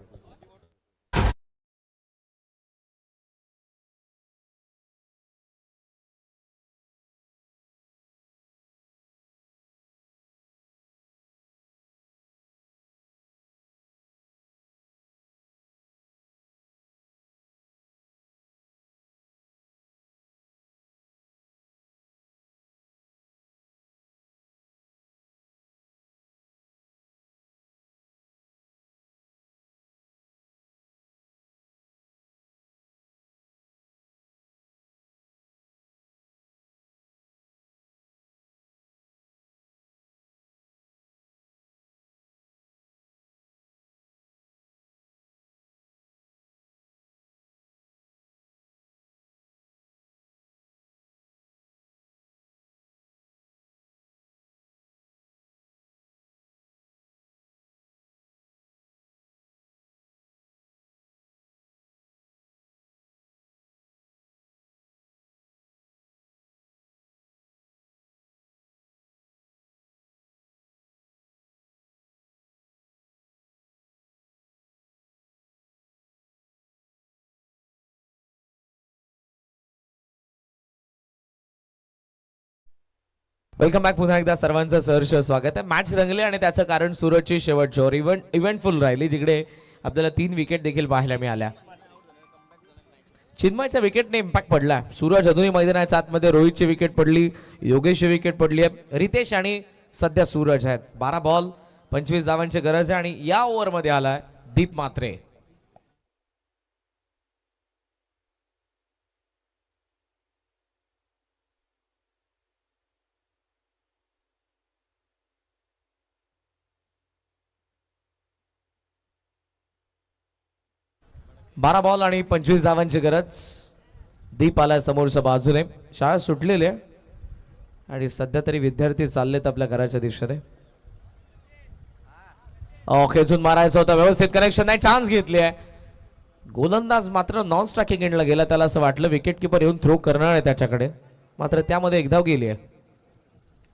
[SPEAKER 1] Welcome back. पुन्हा एकदा सर्वांचं सहर्ष स्वागत आहे. मॅच रंगली आणि त्याचं कारण सूरजची शेवटची ओव्हर इव्हेंटफुल राहिली, जिकडे आपल्याला 3 विकेट देखील पाहायला मिळाल्या. चिन्मयच्या विकेटने इम्पॅक्ट पडला. सूरज अजूनही मैदानाच्या आतमध्ये, रोहितची विकेट पडली, योगेशची विकेट पडली आहे, रितेश आणि सध्या सूरज आहेत. 12 बॉल 25 धावांची गरज आहे आणि या ओव्हरमध्ये आलाय दीप मात्रे. बारा बॉल आणि 25 धावांची गरज. दीप आलाय समोरच्या बाजूने. शाळा सुटलेली आहे आणि सध्या तरी विद्यार्थी चाललेत आपल्या घराच्या दिशेने. खेचून मारायचं होतं, व्यवस्थित कनेक्शन नाही, चान्स घेतली आहे. गोलंदाज मात्र नॉन स्ट्रायकिंग एंडला गेला. त्याला असं वाटलं विकेट किपर येऊन थ्रो करणार आहे त्याच्याकडे, मात्र त्यामध्ये एक धाव गेली आहे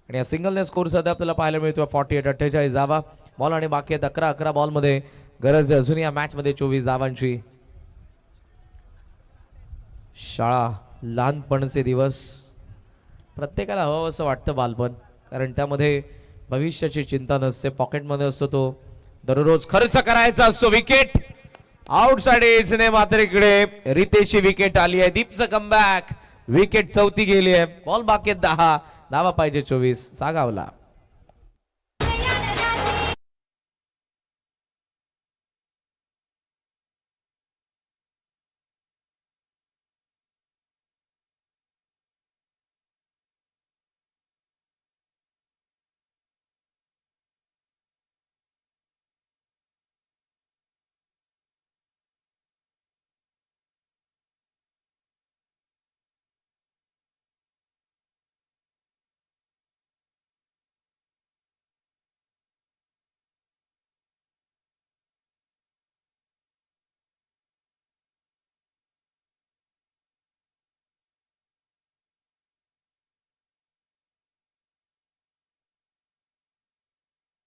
[SPEAKER 1] आणि या सिंगलने स्कोर सध्या आपल्याला पाहायला मिळतो 48-48 धावा. बॉल आणि बाकी आहेत 11 बॉलमध्ये गरज आहे अजून या मॅच मध्ये 24 धावांची. शाळा, लहानपणचे दिवस, प्रत्येकाला हवं असं वाटतं बालपण, कारण त्यामध्ये भविष्याची चिंता नसते. पॉकेटमध्ये असतो तो दररोज खर्च करायचा असतो. विकेट आउटसाइड एजने मात्र इकडे रितेशची विकेट आली आहे. दीपचं कमबॅक, विकेट 4थी गेली आहे. बॉल बाकी 10, धावा पाहिजे 24 सागावला.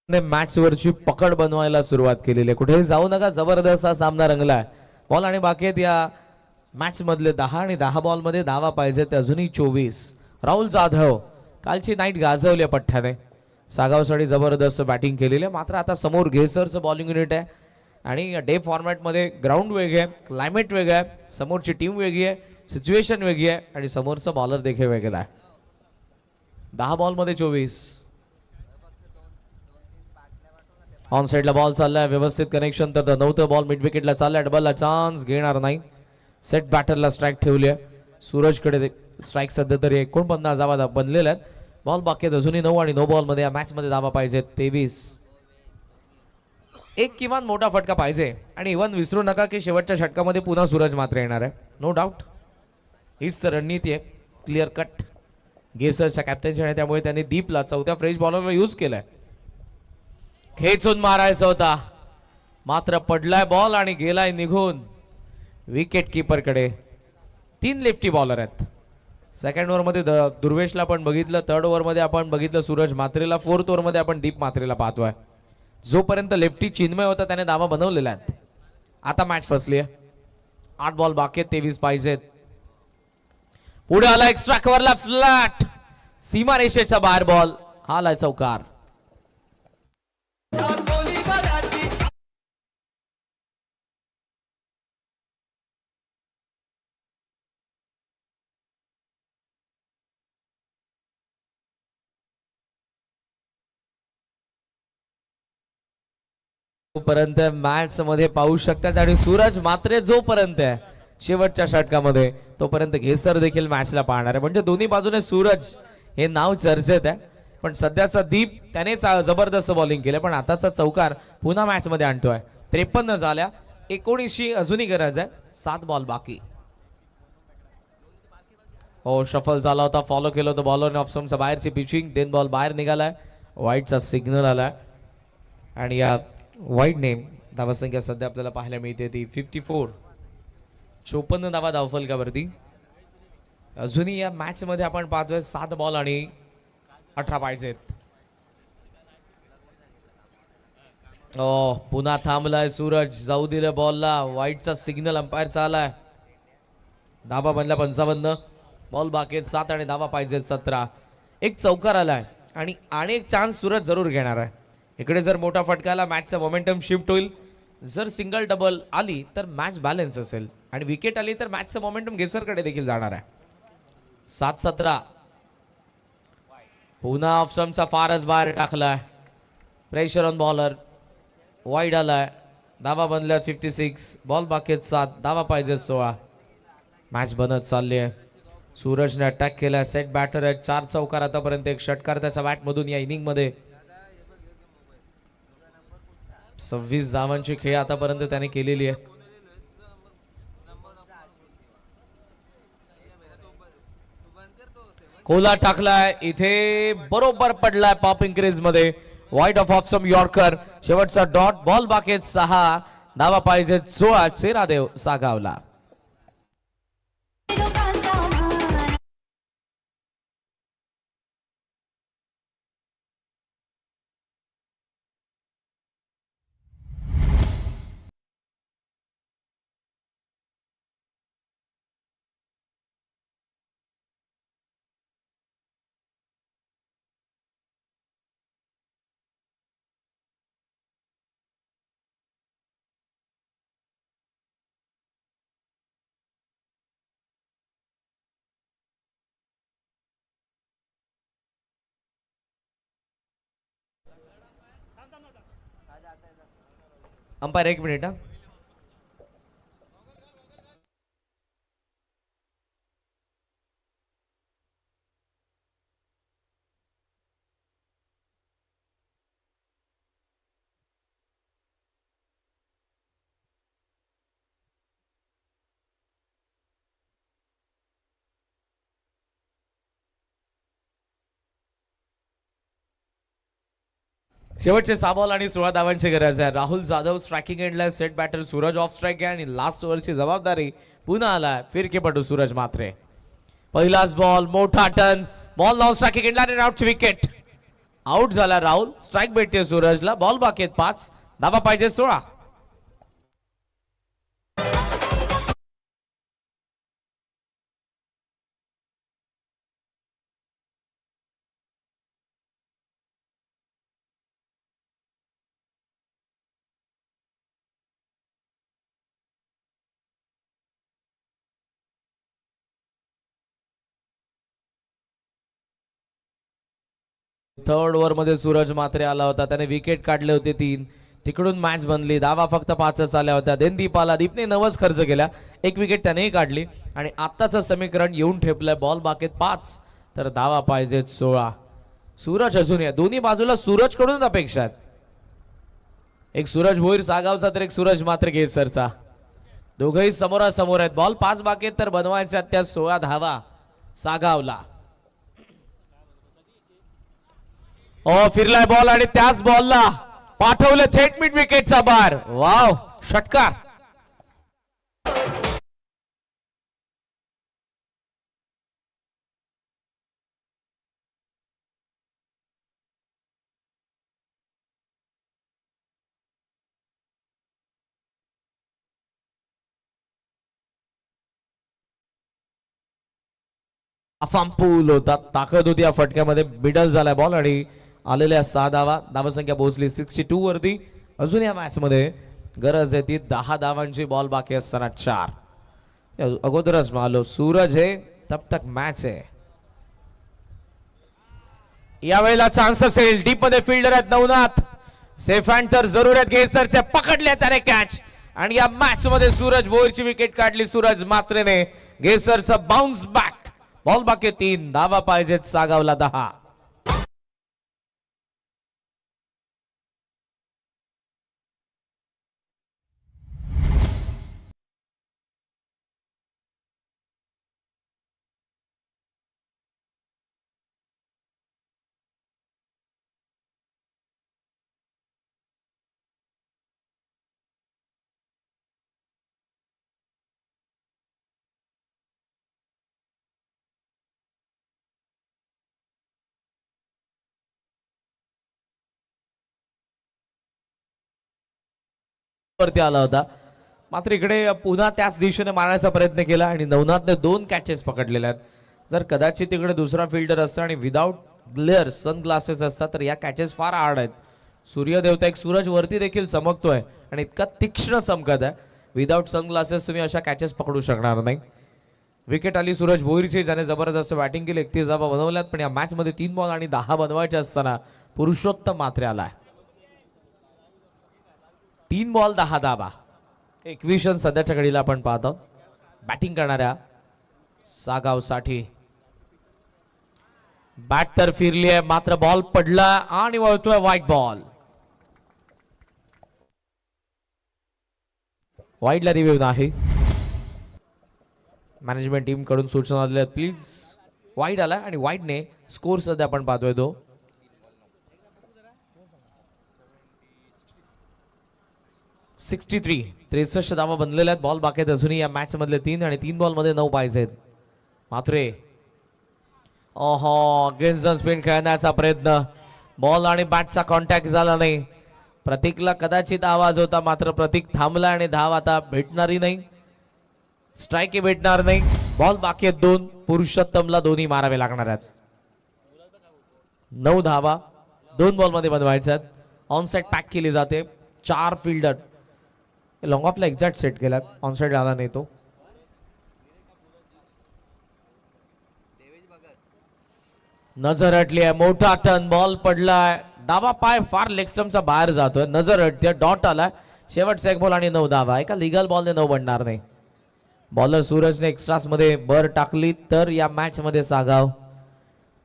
[SPEAKER 1] मॅच वरची पकड बनवायला सुरुवात केलेली आहे. कुठेही जाऊ नका, जबरदस्त हा सामना रंगलाय. बॉल आणि बाकी आहेत या मॅच मधले 10 आणि 10 बॉल मध्ये धावा पाहिजे ते अजूनही 24. राहुल जाधव कालची नाईट गाजवली पठ्ठ्याने. सागावसाठी जबरदस्त बॅटिंग केलेली आहे, मात्र आता समोर घेसरचं बॉलिंग युनिट आहे आणि डे फॉर्मॅट मध्ये ग्राउंड वेगळे आहे, क्लायमेट वेगळं आहे, समोरची टीम वेगळी आहे, सिच्युएशन वेगळी आहे आणि समोरचा बॉलर देखील वेगळा आहे. 10 बॉल मध्ये 24. ऑन साइडला बॉल चाललाय, व्यवस्थित कनेक्शन. तर 9th बॉल मिड विकेटला चाललाय, डबलला चान्स घेणार नाही. सेट बॅटरला स्ट्राईक ठेवली आहे. सूरजकडे स्ट्राईक सध्या तरी 49 धावा बनलेल्या आहेत. बॉल बाकी आहेत अजूनही 9 आणि 9 बॉल मध्ये या मॅच मध्ये धावा पाहिजे 23. एक किमान मोठा फटका पाहिजे. आणि इव्हन विसरू नका की शेवटच्या षटकामध्ये पुन्हा सूरज मात्र येणार आहे. नो डाऊट हीच रणनीती आहे. क्लिअर कट गेसरच्या कॅप्टनची आहे, त्यामुळे त्यांनी दीपला चौथ्या फ्रेश बॉलरला यूज केलाय. खेचून मारायचा होता मात्र पडलाय बॉल आणि गेलाय निघून विकेट किपर कडे. 3 लेफ्टी बॉलर आहेत. सेकंड ओव्हर मध्ये दुर्वेशला पण बघितलं, थर्ड ओव्हर मध्ये आपण बघितलं सूरज मात्रेला, फोर्थ ओव्हर मध्ये आपण दीप मात्रेला पाहतोय. जोपर्यंत लेफ्टी चिन्मय होता त्याने धावा बनवलेल्या आहेत. आता मॅच फसली आहे. 8 बॉल बाकी आहेत, 23 पाहिजेत. पुढे आला एक्स्ट्रा कव्हरला फ्लॅट, सीमा रेषेच्या बाहेर बॉल, हा आलाय चौकार. जोपर्यंत मॅच मध्ये पाहू शकतात आणि सूरज मात्रे जोपर्यंत आहे शेवटच्या षटकामध्ये तोपर्यंत घेसर देखील मॅचला पाहणार आहे. म्हणजे दोन्ही बाजूने सूरज हे नाव चर्चेत आहे. पण सध्याचा दीप त्याने जबरदस्त बॉलिंग केलं, पण आताचा चौकार पुन्हा मॅच मध्ये आणतोय. 53 झाल्या, 19 अजूनही गरज आहे. 7 बॉल बाकी. हो शफल झाला होता, फॉलो केलं होतं बॉलरने ऑफ स्टंपच्या बाहेरची पिचिंग. 3 बॉल बाहेर निघालाय, वाईटचा सिग्नल आलाय आणि या वाईट नेम धावसंख्या सध्या आपल्याला पाहायला मिळते ती 54. 54 धावा धावफलकावरती. अजूनही या मॅच मध्ये आपण पाहतोय 7 बॉल आणि 18 पाहिजेत. पुन्हा थांबलाय सूरज, जाऊ दिलं बॉलला. वाईटचा सिग्नल अंपायरचा आलाय. धावा बनला 55, बॉल बाकी आहेत 7 आणि धावा पाहिजेत 17. एक चौकार आलाय आणि एक चान्स सूरज जरूर घेणार आहे. इकडे जर मोठा फटका आला मॅचचा मोमेंटम शिफ्ट होईल. जर सिंगल डबल आली तर मॅच बॅलन्स असेल आणि विकेट आली तर मॅचचा मोमेंटम गेसरकडे देखील जाणार आहे. 7-17. पुन्हा ऑफ स्टंपचा फारच बाहेर टाकलाय. प्रेशर ऑन बॉलर, वाईड आलाय. धावा बनल्या 56, बॉल बाकी आहेत 7, धावा पाहिजे 16. मॅच बनत चालली आहे. सूरजने अटॅक केलाय, सेट बॅटर आहे. 4 चौकार आतापर्यंत, एक षटकार त्याच्या बॅटमधून या इनिंग मध्ये. 26 धावांची खेळ आतापर्यंत त्याने केलेली आहे. कोला टाकलाय इथे, बरोबर पडलाय पॉप इंक्रीज मध्ये. Wide off stump yorker. शेवटचा डॉट, बॉल बाकी 6, धावा पाहिजे 16. चेरादेव सागावला. Umpire 1 minute. शेवटचे 6 बॉल आणि 16 धावांची गरज आहे. राहुल जाधव स्ट्रायकिंग एंडला, set batter Suraj off strike आहे आणि लास्ट ओव्हरची जबाबदारी पुन्हा आलाय फिरकेपटू सूरज मात्रे. पहिलाच बॉल, मोठा टर्न, बॉल नाव स्ट्रायकिंग एंडला आणि आउटची विकेट. आउट झाला राहुल, स्ट्राईक भेटते सूरजला. बॉल बाकी आहेत 5, धावा पाहिजे 16. थर्ड ओव्हर मध्ये सूरज मात्रे आला होता, त्याने विकेट काढले होते 3. तिकडून मॅच बनली. धावा फक्त 5च आल्या होत्या. देन दीप आला, दीपने 9च खर्च केला. 1 विकेट त्यानेही काढली आणि आत्ताचं समीकरण येऊन ठेपलंय. बॉल बाकीत 5 तर धावा पाहिजेत 16. सूरज अजून या दोन्ही बाजूला सूरज कडूनच अपेक्षा आहेत. एक सूरज भोईर सागावचा तर एक सूरज मात्र गेसरचा. दोघंही समोरासमोर आहेत. बॉल 5 बाकी आहेत तर बनवायचे त्या 16 धावा सागावला. फिरलाय बॉल आणि त्याच बॉलला पाठवलं थेट मिड विकेटचा बार. वाव, षटकार. अफांपूल होता, ताकद होती या फटक्यामध्ये. मिडल झालाय बॉल आणि आलेल्या 6 धावा. धावसंख्या पोहोचली 62 वरती. अजून या मॅच मध्ये गरज आहे ती 10 धावांची. बॉल बाकी असताना 4. अगोदरच मालो सूरज है तब तक मैच है. यावेळेला चान्स असेल. डीप मध्ये फिल्डर आहेत नवनाथ. सेफ हँड तर जरूर आहेत गेसरचे. पकडले त्याने कॅच आणि या मॅच मध्ये सूरज भोईरची विकेट काढली सूरज मात्रेने. गेसरचा बाउन्स बॅक. बॉल बाकी 3 धावा पाहिजेत सागावला 10. वरती आला होता मात्र इकडे पुन्हा त्याच दिशेने मारण्याचा प्रयत्न केला आणि नवनाथने 2 कॅचेस पकडलेल्या आहेत. जर कदाचित तिकडे दुसरा फिल्डर असता आणि विदाउट ग्लेअर सनग्लासेस असतात तर या कॅचेस फार हार्ड आहेत. सूर्यदेवता एक सूरज वरती देखील चमकतोय आणि इतका तीक्ष्ण चमकत आहे. विदाउट सनग्लासेस तुम्ही अशा कॅचेस पकडू शकणार नाही. विकेट आली सूरज भोईरची, ज्याने जबरदस्त बॅटिंग केली. 31 धावा बनवल्यात पण या मॅच मध्ये 3 बॉल आणि 10 बनवायचे असताना पुरुषोत्तम मात्रे आलाय. 3 बॉल 10 धावा. 21 सध्याच्या घडीला आपण पाहतो बॅटिंग करणाऱ्या सागावसाठी. बॅट तर फिरली आहे मात्र बॉल पडला आणि वळतोय व्हाईट बॉल. वाईडला रिव्ह्यू नाही. मॅनेजमेंट टीम कडून सूचना आलेल्या प्लीज. वाईड आला आणि वाईडने स्कोर सध्या आपण पाहतोय तो 63 धावा बनलेल्या आहेत. बॉल बाकी आहेत अजूनही या मॅच मधले 3 आणि 3 बॉल मध्ये 9 पाहिजेत. मात्रे अगेन्स्ट द स्पिन खेळण्याचा प्रयत्न. बॉल आणि बॅटचा कॉन्टॅक्ट झाला नाही. प्रतीकला कदाचित आवाज होता मात्र प्रतीक थांबला आणि धाव आता भेटणारी नाही. स्ट्राईक भेटणार नाही. बॉल बाकी आहेत 2. पुरुषोत्तमला दोन्ही मारावे लागणार आहेत. 9 धावा 2 बॉल मध्ये बनवायच्या आहेत. ऑनसाइड पॅक केली जाते. 4 फिल्डर लॉंग ऑफला एक्झॅक्ट सेट केला. ऑनसाइड आला नाही तो. नजर हटली आहे. मोठा टर्न. बॉल पडलाय. डावा पाय फार लेग स्टंपचा बाहेर जातोय. नजर हटते. डॉट आलाय. शेवटचा 1 बॉल आणि 9 धावा. एका लिगल बॉलने 9 बनणार नाही. बॉलर सूरजने एक्स्ट्रास मध्ये बर टाकली तर या मॅच मध्ये सागाव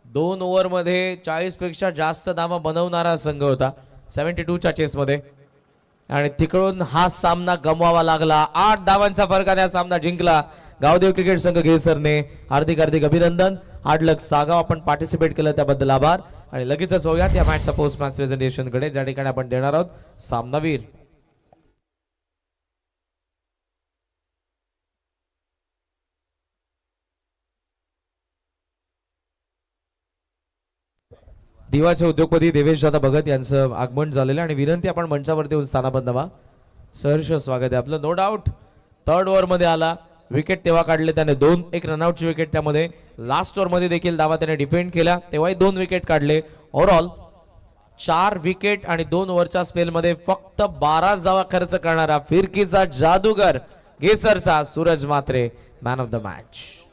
[SPEAKER 1] 2 ओव्हर मध्ये 40 पेक्षा जास्त धावा बनवणारा संघ होता 72 च्या चेस मध्ये आणि तिकडून हा सामना गमवावा लागला. 8 धावांचा फरकाने हा सामना जिंकला गावदेव क्रिकेट संघ गेसरने. हार्दिक हार्दिक अभिनंदन. 8 लाख सागाव आपण पार्टिसिपेट केलं त्याबद्दल आभार. आणि लगेचच होऊयात या मॅचचा पोस्ट मॅच प्रेझेंटेशन कडे, ज्या ठिकाणी आपण देणार आहोत सामनावीर. दिवाचे उद्योगपती देवेश दादा भगत यांचं आगमन झालेलं आणि विनंती आपण मंचावरती येऊन स्थानापन्न व्हा. सहर्ष स्वागत आहे आपलं. नो डाऊट 3rd ओव्हर मध्ये आला. विकेट तेव्हा काढले त्याने 2. 1 रनआउटची विकेट त्यामध्ये. लास्ट ओव्हर मध्ये देखील धावा त्याने डिफेंड केला तेव्हाही 2 विकेट काढले. ओव्हरऑल 4 विकेट आणि 2 ओव्हरच्या स्पेल मध्ये फक्त 12 धावा खर्च करणारा फिरकीचा जादूगर गेसरचा सूरज मात्रे मॅन ऑफ द मॅच.